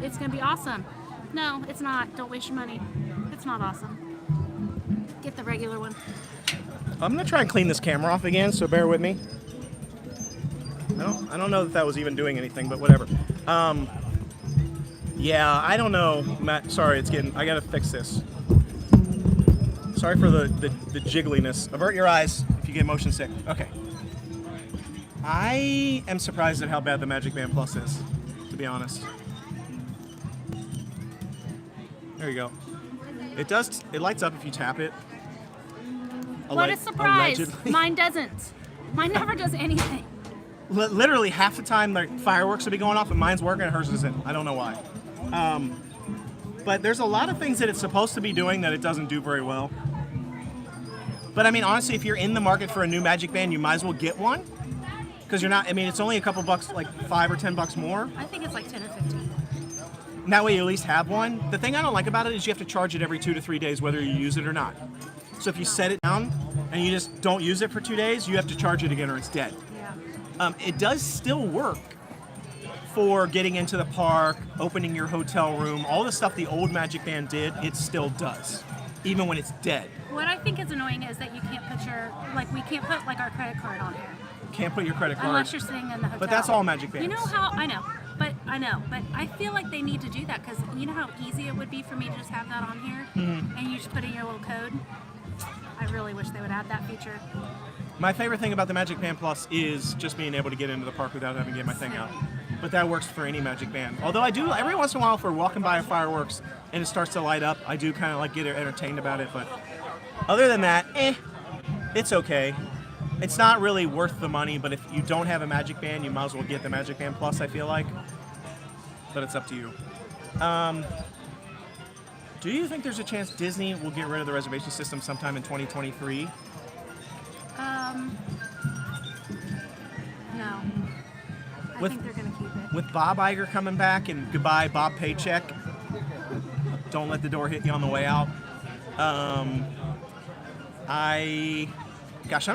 it's going to be awesome. No, it's not. Don't waste your money. It's not awesome. Get the regular one. I'm going to try and clean this camera off again, so bear with me. I don't know that was even doing anything, but whatever. Yeah, I don't know, Matt. Sorry, I gotta fix this. Sorry for the jiggliness. Avert your eyes if you get motion sick. Okay. I am surprised at how bad the Magic Band Plus is, to be honest. There you go. It lights up if you tap it. What a surprise! Allegedly. Mine doesn't. Mine never does anything. Literally half the time the fireworks will be going off and mine's working and hers isn't. I don't know why. But there's a lot of things that it's supposed to be doing that it doesn't do very well. But I mean, honestly, if you're in the market for a new Magic Band, you might as well get one. Because you're not, I mean, it's only a couple bucks, like $5 or $10 more. I think it's like 10 or 15. And that way you at least have one. The thing I don't like about it is you have to charge it every 2 to 3 days, whether you use it or not. So if you set it down and you just don't use it for 2 days, you have to charge it again or it's dead. Yeah. It does still work for getting into the park, opening your hotel room, all the stuff the old Magic Band did, it still does, even when it's dead. What I think is annoying is that you can't put we can't put like our credit card on here. Can't put your credit card. Unless you're sitting in the hotel. But that's all Magic Bands. You know how, I know, but I feel like they need to do that because you know how easy it would be for me to just have that on here and you just put in your little code? I really wish they would add that feature. My favorite thing about the Magic Band Plus is just being able to get into the park without having to get my thing out. But that works for any Magic Band. Although I do, every once in a while, if we're walking by fireworks and it starts to light up, I do kind of like get entertained about it. But other than that, it's okay. It's not really worth the money, but if you don't have a Magic Band, you might as well get the Magic Band Plus, I feel like. But it's up to you. Do you think there's a chance Disney will get rid of the reservation system sometime in 2023? No. I think they're going to keep it. With Bob Iger coming back and goodbye Bob Paycheck, don't let the door hit you on the way out. Gosh, we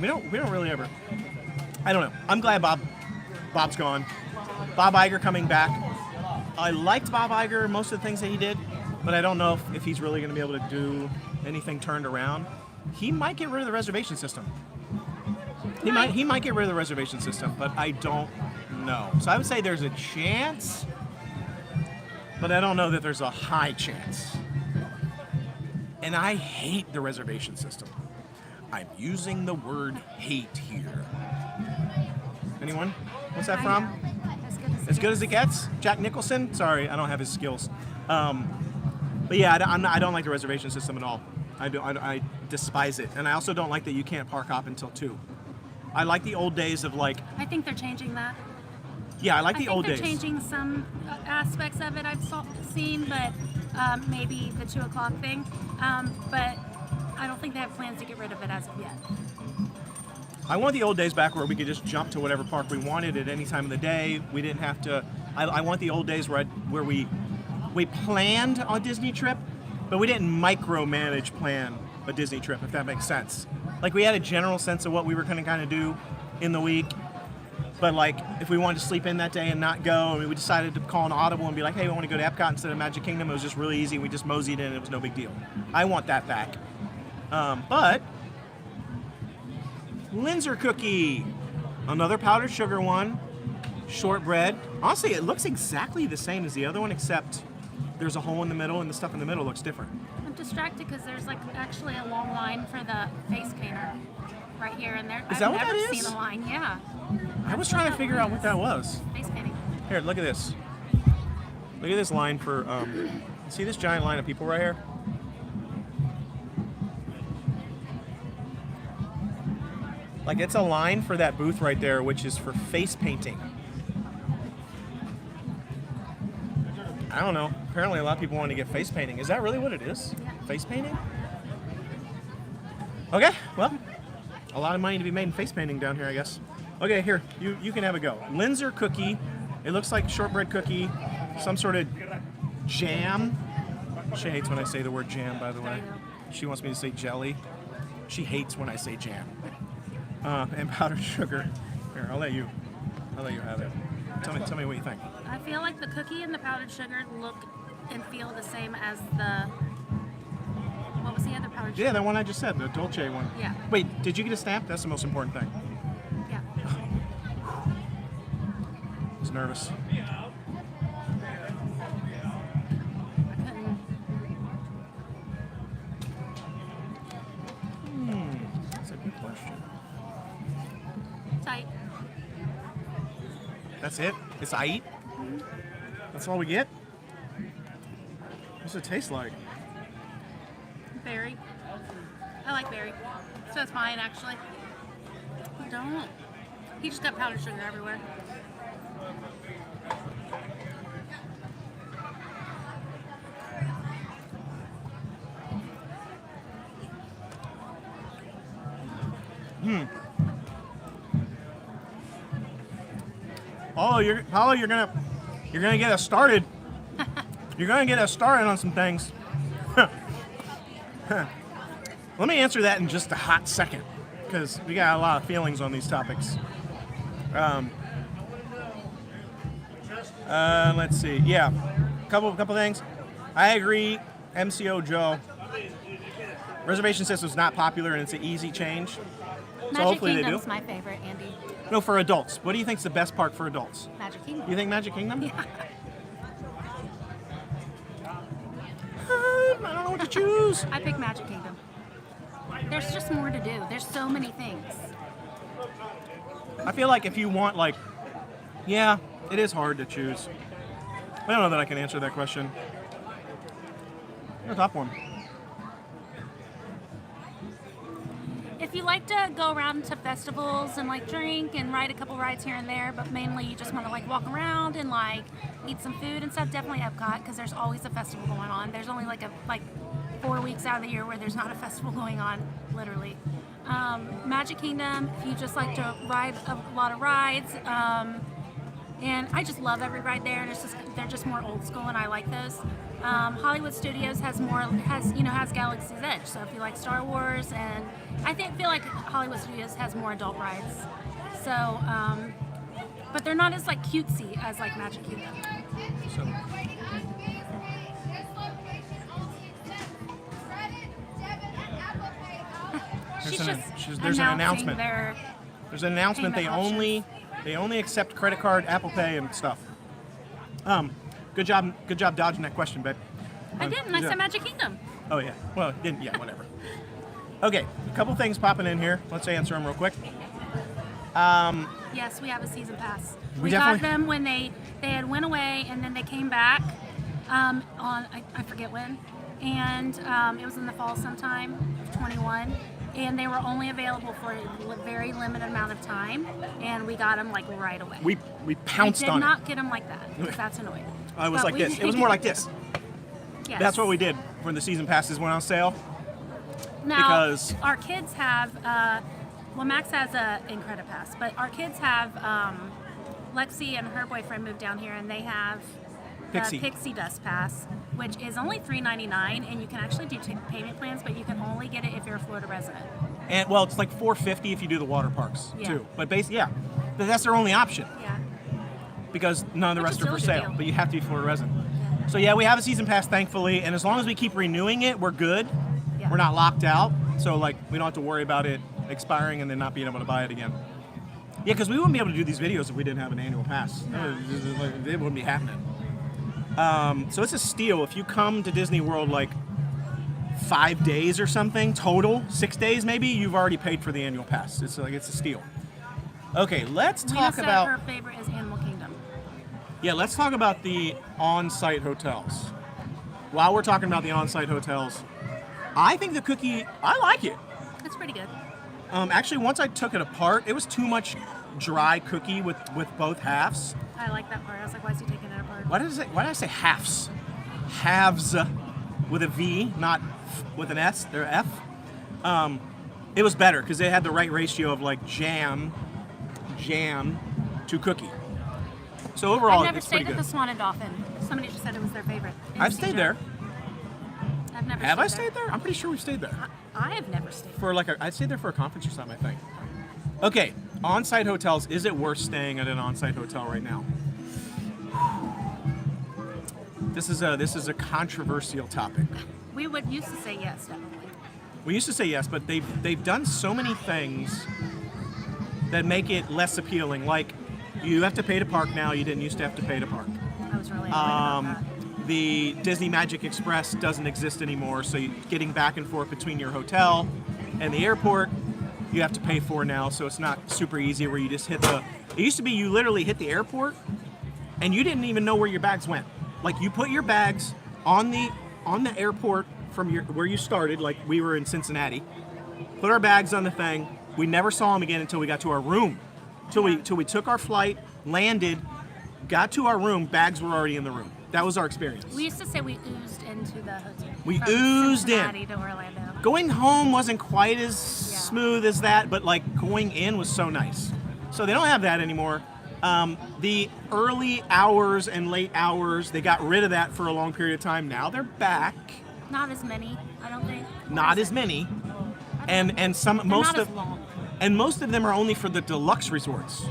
don't really ever. I don't know. I'm glad Bob's gone. Bob Iger coming back. I liked Bob Iger, most of the things that he did, but I don't know if he's really going to be able to do anything turned around. He might get rid of the reservation system. He might get rid of the reservation system, but I don't know. So I would say there's a chance, but I don't know that there's a high chance. And I hate the reservation system. I'm using the word hate here. Anyone? What's that from? As good as it gets? Jack Nicholson? Sorry, I don't have his skills. But yeah, I don't like the reservation system at all. I despise it. And I also don't like that you can't park hop until 2. I like the old days of like... I think they're changing that. Yeah, I like the old days. I think they're changing some aspects of it I've seen, but maybe the 2 o'clock thing. But I don't think they have plans to get rid of it as of yet. I want the old days back where we could just jump to whatever park we wanted at any time of the day. We didn't have to... I want the old days where we planned a Disney trip, but we didn't micromanage plan a Disney trip, if that makes sense. Like, we had a general sense of what we were going to kind of do in the week, but like, if we wanted to sleep in that day and not go, and we decided to call an audible and be like, hey, we want to go to Epcot instead of Magic Kingdom, it was just really easy. We just moseyed in and it was no big deal. I want that back. But Linzer cookie, another powdered sugar one, shortbread. Honestly, it looks exactly the same as the other one, except there's a hole in the middle and the stuff in the middle looks different. I'm distracted because there's like actually a long line for the face painter right here and there. Is that what that is? I've never seen a line, yeah. I was trying to figure out what that was. Face painting. Here, look at this. Look at this line for, see this giant line of people right here? Like, it's a line for that booth right there, which is for face painting. I don't know. Apparently a lot of people want to get face painting. Is that really what it is? Yeah. Face painting? Okay, well, a lot of money to be made in face painting down here, I guess. Okay, here, you can have a go. Linzer cookie. It looks like shortbread cookie, some sort of jam. She hates when I say the word jam, by the way. She wants me to say jelly. She hates when I say jam. And powdered sugar. Here, I'll let you have it. Tell me what you think. I feel like the cookie and the powdered sugar look and feel the same as the... What was the other powdered sugar? Yeah, the one I just said, the Dulce one. Yeah. Wait, did you get a stamp? That's the most important thing. Yeah. I was nervous. Good question. Tight. That's it? It's aight? That's all we get? What's it taste like? Berry. I like berry. So it's fine, actually. Don't. He just got powdered sugar everywhere. Oh, you're gonna get us started. You're gonna get us started on some things. Let me answer that in just a hot second, because we got a lot of feelings on these topics. Let's see. Yeah, couple things. I agree. MCO Joe. Reservation system's not popular and it's an easy change. So Magic hopefully they do. Kingdom's my favorite, Andy. No, for adults. What do you think's the best park for adults? Magic Kingdom. You think Magic Kingdom? Yeah. I don't know what to choose. I pick Magic Kingdom. There's just more to do. There's so many things. I feel like if you want, like, yeah, it is hard to choose. I don't know that I can answer that question. The top one. If you like to go around to festivals and like drink and ride a couple rides here and there, but mainly you just want to like walk around and like eat some food and stuff, definitely Epcot, because there's always a festival going on. There's only like 4 weeks out of the year where there's not a festival going on, literally. Magic Kingdom, if you just like to ride a lot of rides, and I just love every ride there, and they're just more old school, and I like those. Hollywood Studios has Galaxy's Edge, so if you like Star Wars, and I feel like Hollywood Studios has more adult rides. So, but they're not as like cutesy as like Magic Kingdom. So, there's an announcement. There's an announcement. They only accept credit card, Apple Pay, and stuff. Good job dodging that question, babe. I didn't. I said Magic Kingdom. Oh yeah. Well, didn't. Yeah, whatever. Okay, a couple things popping in here. Let's answer them real quick. Yes, we have a season pass. We We got definitely- them when they had went away, and then they came back on I forget when, and it was in the fall sometime of 21, and they were only available for a very limited amount of time, and we got them like right away. We pounced did on not it. get them like that, because that's annoying. It was But like we this. It did was more get like this. Yes. That's what we did when the season passes went on sale. Now, because- our kids have, well, Max has a Incredipass, Pass, but our kids have, Lexi and her boyfriend moved down here, and they have the Pixie. Pixie Dust Pass, which is only $3.99, and you can actually do payment plans, but you can only get it if you're a Florida resident. And well, it's like $4.50 if you do the water parks Yeah. too. But basically, yeah, but that's their only option Yeah. because none of the Which rest is are for still a good sale. deal. But you have to be Florida resident. So yeah, we have a season pass, thankfully, and as long as we keep renewing it, we're good. Yeah. We're not locked out, so like we don't have to worry about it expiring and then not being able to buy it again. Yeah, because we wouldn't be able to do these videos if we didn't have an annual pass. It wouldn't be happening. So it's a steal if you come to Disney World like 5 days or something total, 6 days maybe. You've already paid for the annual pass. It's a steal. Okay, let's Lena talk said about. her favorite is Animal Kingdom. Yeah, let's talk about the on-site hotels. While we're talking about the on-site hotels, I think the cookie, I like it. It's pretty good. Actually, once I took it apart, it was too much dry cookie with both halves. I like that part. I was like, why is he taking it apart? Why did I say halves? Halves with a V, not with an S. They're F. It was better because they had the right ratio of like jam to cookie. So overall, I've never it's pretty stayed at good. the Swan and Dolphin. Somebody just said it was their favorite. in I've St. stayed Joe. there. I've never Have I stayed stayed there? I'm pretty sure we've stayed there. I have never stayed. For like I stayed there for a conference or something, I think. Okay, on-site hotels. Is it worth staying at an on-site hotel right now? This is a controversial topic. We would used to say yes, definitely. We used to say yes, but they've done so many things that make it less appealing. Like you have to pay to park now. You didn't used to have to pay to park. I was really annoyed about that. The Disney Magic Express doesn't exist anymore, so getting back and forth between your hotel and the airport you have to pay for now, so it's not super easy where you just hit the... It used to be you literally hit the airport and you didn't even know where your bags went. Like you put your bags on the airport from where you started, like we were in Cincinnati, put our bags on the thing. We never saw them again until we got to our room. Till we took our flight, landed, got to our room, bags were already in the room. That was our experience. We used to say we oozed into the hotel. We from oozed Cincinnati in. to Orlando. Going home wasn't quite as smooth as that, but like going in was so nice. So they don't have that anymore. The early hours and late hours, they got rid of that for a long period of time. Now they're back. Not as many, I don't think. Not as many. And some most not of as long. and most of them are only for the deluxe resorts.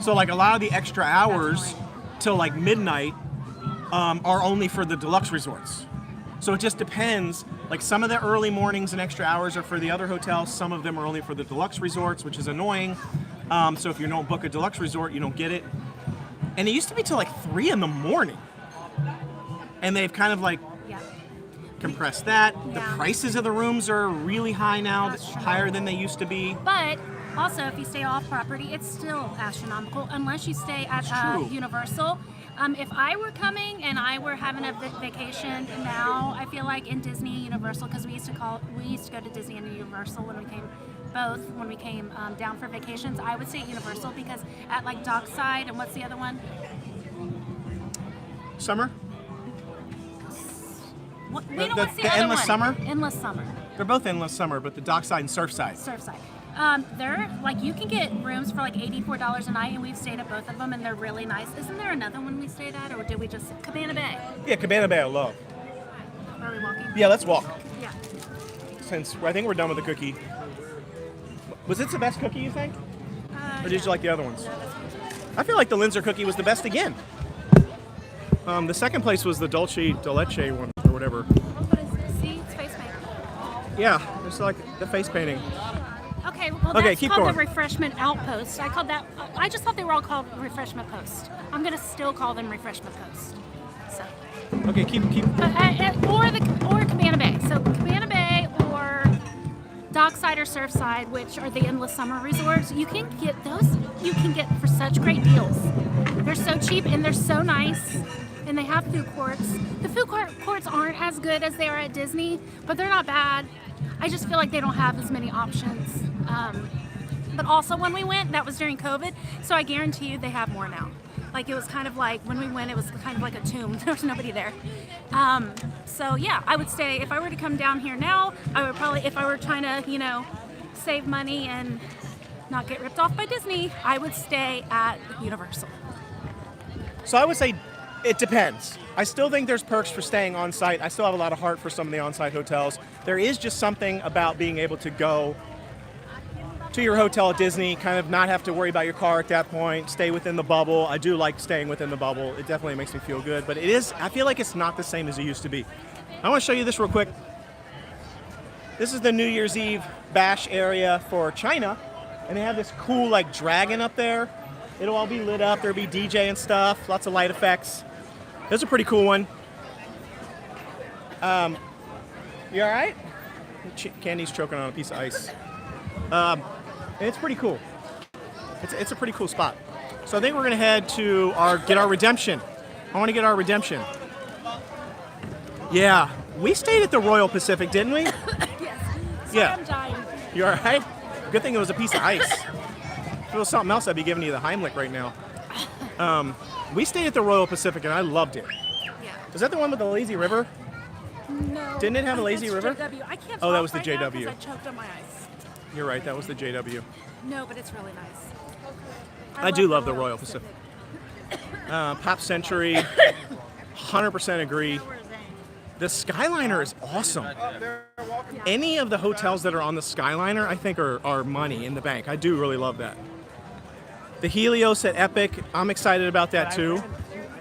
So like a lot of the extra hours till like midnight are only for the deluxe resorts. So it just depends. Like some of the early mornings and extra hours are for the other hotels. Some of them are only for the deluxe resorts, which is annoying. So if you don't book a deluxe resort, you don't get it. And it used to be till like 3 in the morning. And they've kind of like compressed that. The prices of the rooms are really high now, higher than they used to be. But also, if you stay off property, it's still astronomical unless you stay at Universal. If I were coming and I were having a vacation now, I feel like in Disney, Universal, because we used to go to Disney and Universal when we came down for vacations. I would say Universal because at like Dockside and what's the other one? Summer? We know what's the the other Endless one? Summer? Endless Summer. They're both Endless Summer, but the Dockside and Surfside. Surfside. They're like you can get rooms for like $84 a night, and we've stayed at both of them, and they're really nice. Isn't there another one we stayed at, or did we just Cabana Bay? Yeah, Cabana Bay I love. Are we walking? Yeah, let's walk. Yeah. Since I think we're done with the cookie. Was it the best cookie, you think? Or did you like the other ones? I feel like the Linzer cookie was the best again. The second place was the Dulce de Leche one, or whatever. What is this? See, it's face paint. Yeah, it's like the face painting. Okay, well that's called the Refreshment Outpost. I just thought they were all called Refreshment Post. I'm gonna still call them Refreshment Post. So. Okay, keep. Or Cabana Bay. So Cabana Bay or Dockside or Surfside, which are the Endless Summer resorts, you can get those. You can get for such great deals. They're so cheap and they're so nice. And they have food courts. The food courts aren't as good as they are at Disney, but they're not bad. I just feel like they don't have as many options. But also when we went, that was during COVID, so I guarantee you they have more now. Like it was kind of like, when we went, it was kind of like a tomb. There was nobody there. So yeah, I would say if I were to come down here now, I would probably, if I were trying to, save money and not get ripped off by Disney, I would stay at Universal. So I would say it depends. I still think there's perks for staying on site. I still have a lot of heart for some of the on-site hotels. There is just something about being able to go to your hotel at Disney, kind of not have to worry about your car at that point, stay within the bubble. I do like staying within the bubble. It definitely makes me feel good, but I feel like it's not the same as it used to be. I want to show you this real quick. This is the New Year's Eve bash area for China, and they have this cool like dragon up there. It'll all be lit up. There'll be DJ and stuff, lots of light effects. This is a pretty cool one. You all right? Candy's choking on a piece of ice. It's pretty cool. It's a pretty cool spot. So I think we're gonna head to get our redemption. I want to get our redemption. Yeah, we stayed at the Royal Pacific, didn't we? Yes. Sorry, Yeah. I'm dying. You all right? Good thing it was a piece of ice. If it was something else, I'd be giving you the Heimlich right now. We stayed at the Royal Pacific and I loved it. Yeah. Is that the one with the lazy river? No. Didn't it have a lazy That's river? JW. I can't Oh, that talk was the right now JW. 'cause I choked on my ice. You're right, that was the JW. No, but it's really nice. I do love the Royal Pacific. Pop Century, 100% agree. The Skyliner is awesome. Any of the hotels that are on the Skyliner, I think are money in the bank. I do really love that. The Helios at Epic, I'm excited about that too.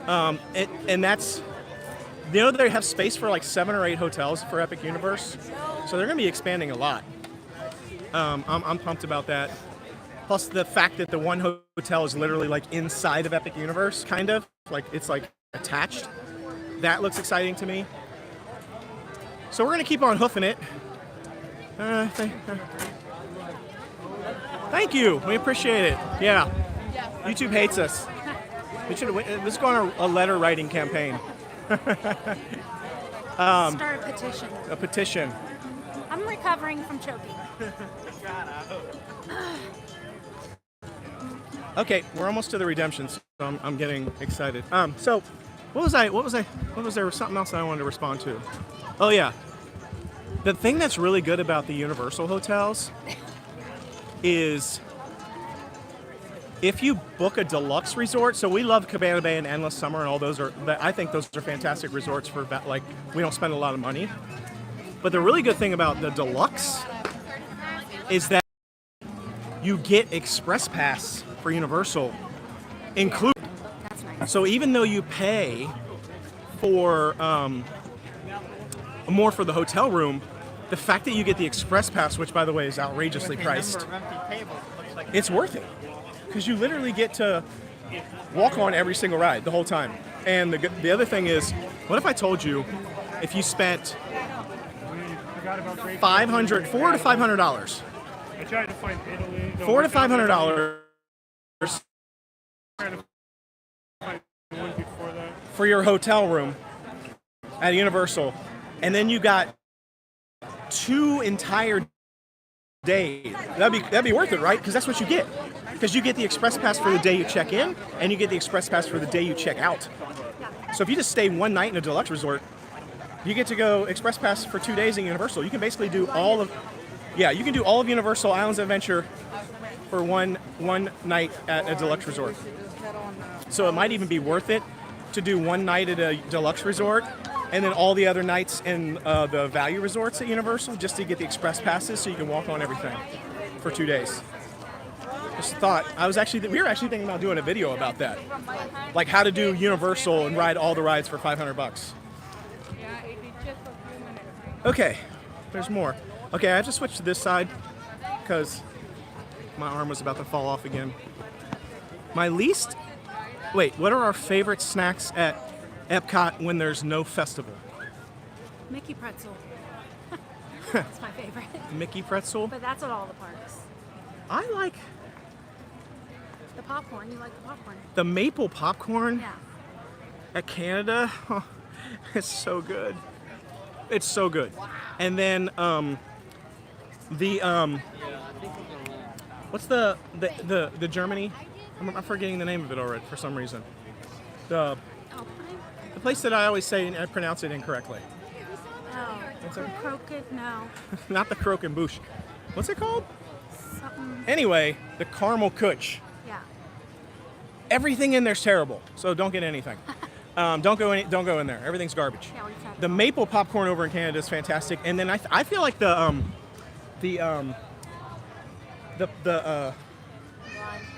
And that's, they have space for like 7 or 8 hotels for Epic Universe. So they're gonna be expanding a lot. I'm pumped about that. Plus the fact that the one hotel is literally like inside of Epic Universe, kind of. Like it's like attached. That looks exciting to me. So we're gonna keep on hoofing it. Thank you. We appreciate it. Yeah. YouTube hates us. We should. Let's go on a letter writing campaign. Start a petition. A petition. I'm recovering from choking. Okay, we're almost to the redemption, so I'm getting excited. So, what was there something else that I wanted to respond to? Oh yeah, the thing that's really good about the Universal hotels is if you book a deluxe resort. So we love Cabana Bay and Endless Summer, and all those are. I think those are fantastic resorts for like we don't spend a lot of money. But the really good thing about the deluxe is that you get Express Pass for Universal included. That's nice. So even though you pay for more for the hotel room, the fact that you get the Express Pass, which by the way is outrageously priced, it's worth it. Because you literally get to walk on every single ride the whole time. And the other thing is, what if I told you if you spent $400 to $500 I tried to find Italy. $400 to $500 One before that. for your hotel room at Universal, and then you got 2 entire days. That'd be worth it, right? Because that's what you get. Because you get the Express Pass for the day you check in, and you get the Express Pass for the day you check out. So if you just stay one night in a deluxe resort, you get to go Express Pass for 2 days in Universal. You can basically do all of Universal Islands of Adventure for one night at a deluxe resort. So it might even be worth it to do one night at a deluxe resort and then all the other nights in the value resorts at Universal just to get the Express Passes so you can walk on everything for 2 days. Just thought, we were actually thinking about doing a video about that. Like how to do Universal and ride all the rides for $500. Okay, there's more. Okay, I have to switch to this side because my arm was about to fall off again. What are our favorite snacks at Epcot when there's no festival? Mickey pretzel. That's my favorite. Mickey pretzel? But that's at all the parks. I like The popcorn. You like the popcorn? the maple popcorn Yeah. at Canada. Oh, it's so good. It's so good. And then what's the Germany? I'm forgetting the name of it already for some reason. The place that I always say and I pronounce it incorrectly. Oh, croquet? No. Not the croque and bouche. What's it called? Something. Anyway, the caramel kuch. Yeah. Everything in there's terrible, so don't get anything. Don't go in there. Everything's garbage. Yeah, we've had The maple popcorn over in Canada is fantastic, and then I feel like the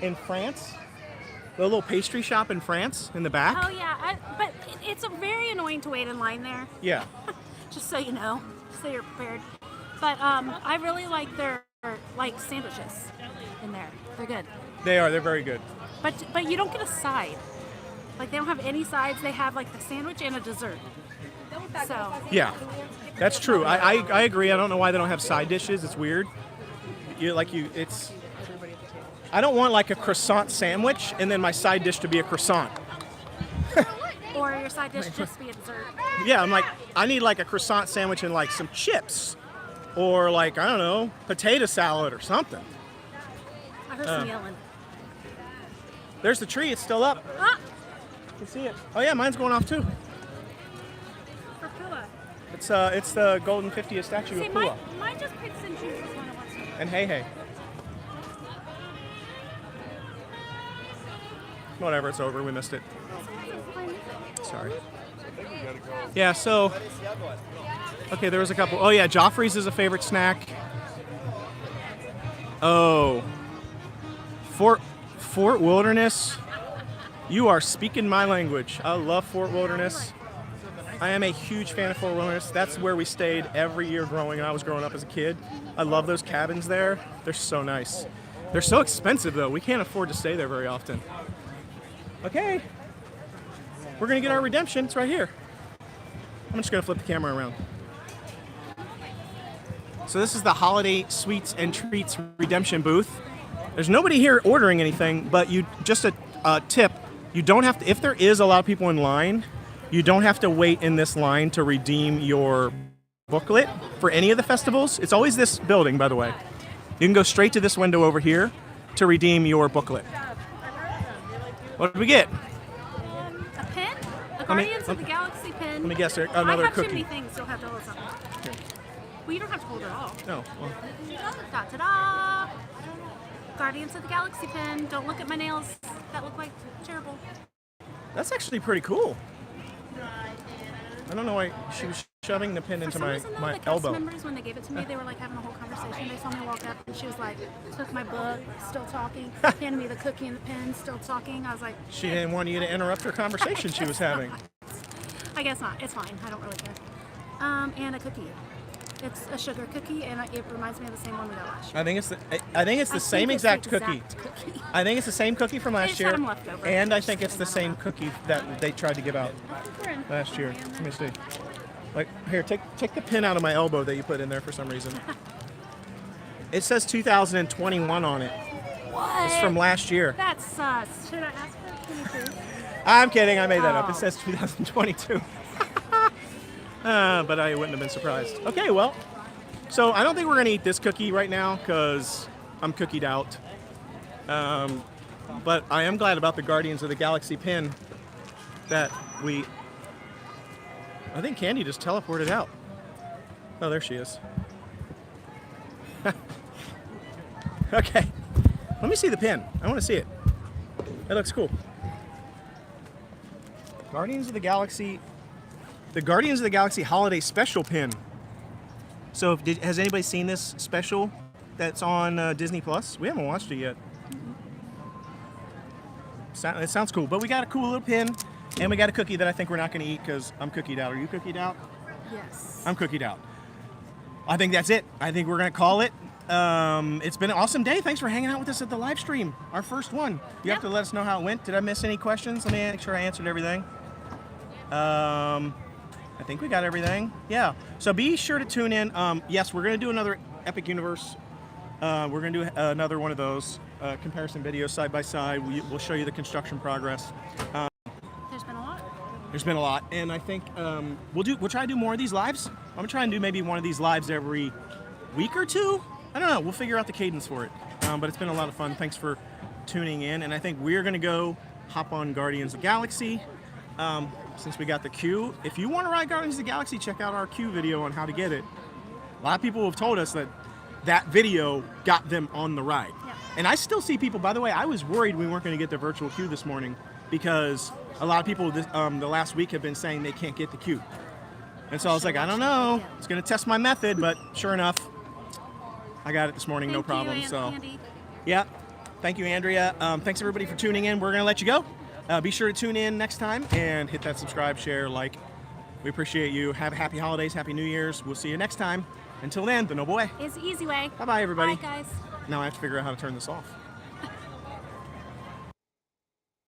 in France, the little pastry shop in France in the back. Oh yeah, but it's very annoying to wait in line there. Yeah. Just so you know, so you're prepared. But I really like their sandwiches in there. They're good. They are. They're very good. But you don't get a side. Like they don't have any sides. They have like the sandwich and a dessert. So Yeah, that's true. I agree. I don't know why they don't have side dishes. It's weird. I don't want like a croissant sandwich and then my side dish to be a croissant. or your side dish just be a dessert. Yeah, I'm like, I need like a croissant sandwich and like some chips. Or like, I don't know, potato salad or something. I heard some yelling. There's the tree. It's still up. Ah, You can see it. Oh yeah, mine's going off too. for Pua. It's the golden 50th statue See, of Pua. mine just picks and chooses when it wants to. And hey. Whatever, it's over. We missed it. Sorry. Yeah, so... Okay, there was a couple. Oh, yeah, Joffrey's is a favorite snack. Oh. Fort Wilderness. You are speaking my language. I love Fort Wilderness. I am a huge fan of Fort Wilderness. That's where we stayed every year when I was growing up as a kid. I love those cabins there. They're so nice. They're so expensive, though. We can't afford to stay there very often. Okay. We're going to get our redemption. It's right here. I'm just going to flip the camera around. So this is the holiday sweets and treats redemption booth. There's nobody here ordering anything, but you just a tip. You don't have to, if there is a lot of people in line, you don't have to wait in this line to redeem your booklet for any of the festivals. It's always this building, by the way. You can go straight to this window over here to redeem your booklet. What did we get? A pin? A Guardians of the Galaxy pin. Let me guess, another I have cookie. too many things, you'll have to hold something. Well, you don't have to hold it all. No. Well, Da-ta-da! Guardians of the Galaxy pin. Don't look at my nails. That look like terrible. that's actually pretty cool. I don't know why she was shoving the pin For into some reason, though, my the cast elbow. members, when they gave it to me, they were like having a whole conversation. They saw me walk up and she was like, took my book, still talking, handed me the cookie and the pen, still talking. I was like, She didn't want you to interrupt her conversation she was having. I guess not. It's fine. I don't really care. And a cookie. It's a sugar cookie, and it reminds me of the same one we got last year. I think it's the same exact cookie. I think it's the same cookie from last just year, had 'em left over. and I think it's the same cookie that they tried to give out I think we're in last year. Bavaria Let me see. Like here, take the pin out of my elbow that you put in there for some reason. It says 2021 on it. What? It's from last year. That's sus. Should I ask for 22? I'm kidding. I made that up. Oh. It says 2022. But I wouldn't have been surprised. Okay, well, so I don't think we're gonna eat this cookie right now because I'm cookied out. But I am glad about the Guardians of the Galaxy pin that I think Candy just teleported out. Oh, there she is. Okay, let me see the pin. I want to see it. It looks cool. Guardians of the Galaxy. The Guardians of the Galaxy Holiday Special pin. So, has anybody seen this special that's on Disney Plus? We haven't watched it yet. It sounds cool, but we got a cool little pin, and we got a cookie that I think we're not going to eat because I'm cookied out. Are you cookied out? Yes. I'm cookied out. I think that's it. I think we're going to call it. It's been an awesome day. Thanks for hanging out with us at the live stream, our first one. You have to let us know how it went. Did I miss any questions? Let me make sure I answered everything. I think we got everything. Yeah. So be sure to tune in. Yes, we're going to do another Epic Universe. We're going to do another one of those comparison videos side by side. We'll show you the construction progress. There's been a lot. There's been a lot, and I think we'll try to do more of these lives. I'm gonna try and do maybe one of these lives every week or two. I don't know. We'll figure out the cadence for it. But it's been a lot of fun. Thanks for tuning in, and I think we're gonna go hop on Guardians of the Galaxy. Since we got the queue, if you want to ride Guardians of the Galaxy, check out our queue video on how to get it. A lot of people have told us that video got them on the ride. Yeah. And I still see people, by the way, I was worried we weren't going to get the virtual queue this morning because a lot of people the last week have been saying they can't get the queue. And so I was like, I don't know. It's going to test my method, but sure enough, I got it this morning, no problem. So, Andy. yeah. Thank you, Andrea. Thanks everybody for tuning in. We're going to let you go. Be sure to tune in next time and hit that subscribe, share, like. We appreciate you. Have happy holidays, happy New Year's. We'll see you next time. Until then, the noble way. It's the easy way. Bye-bye, everybody. Bye, guys. Now I have to figure out how to turn this off.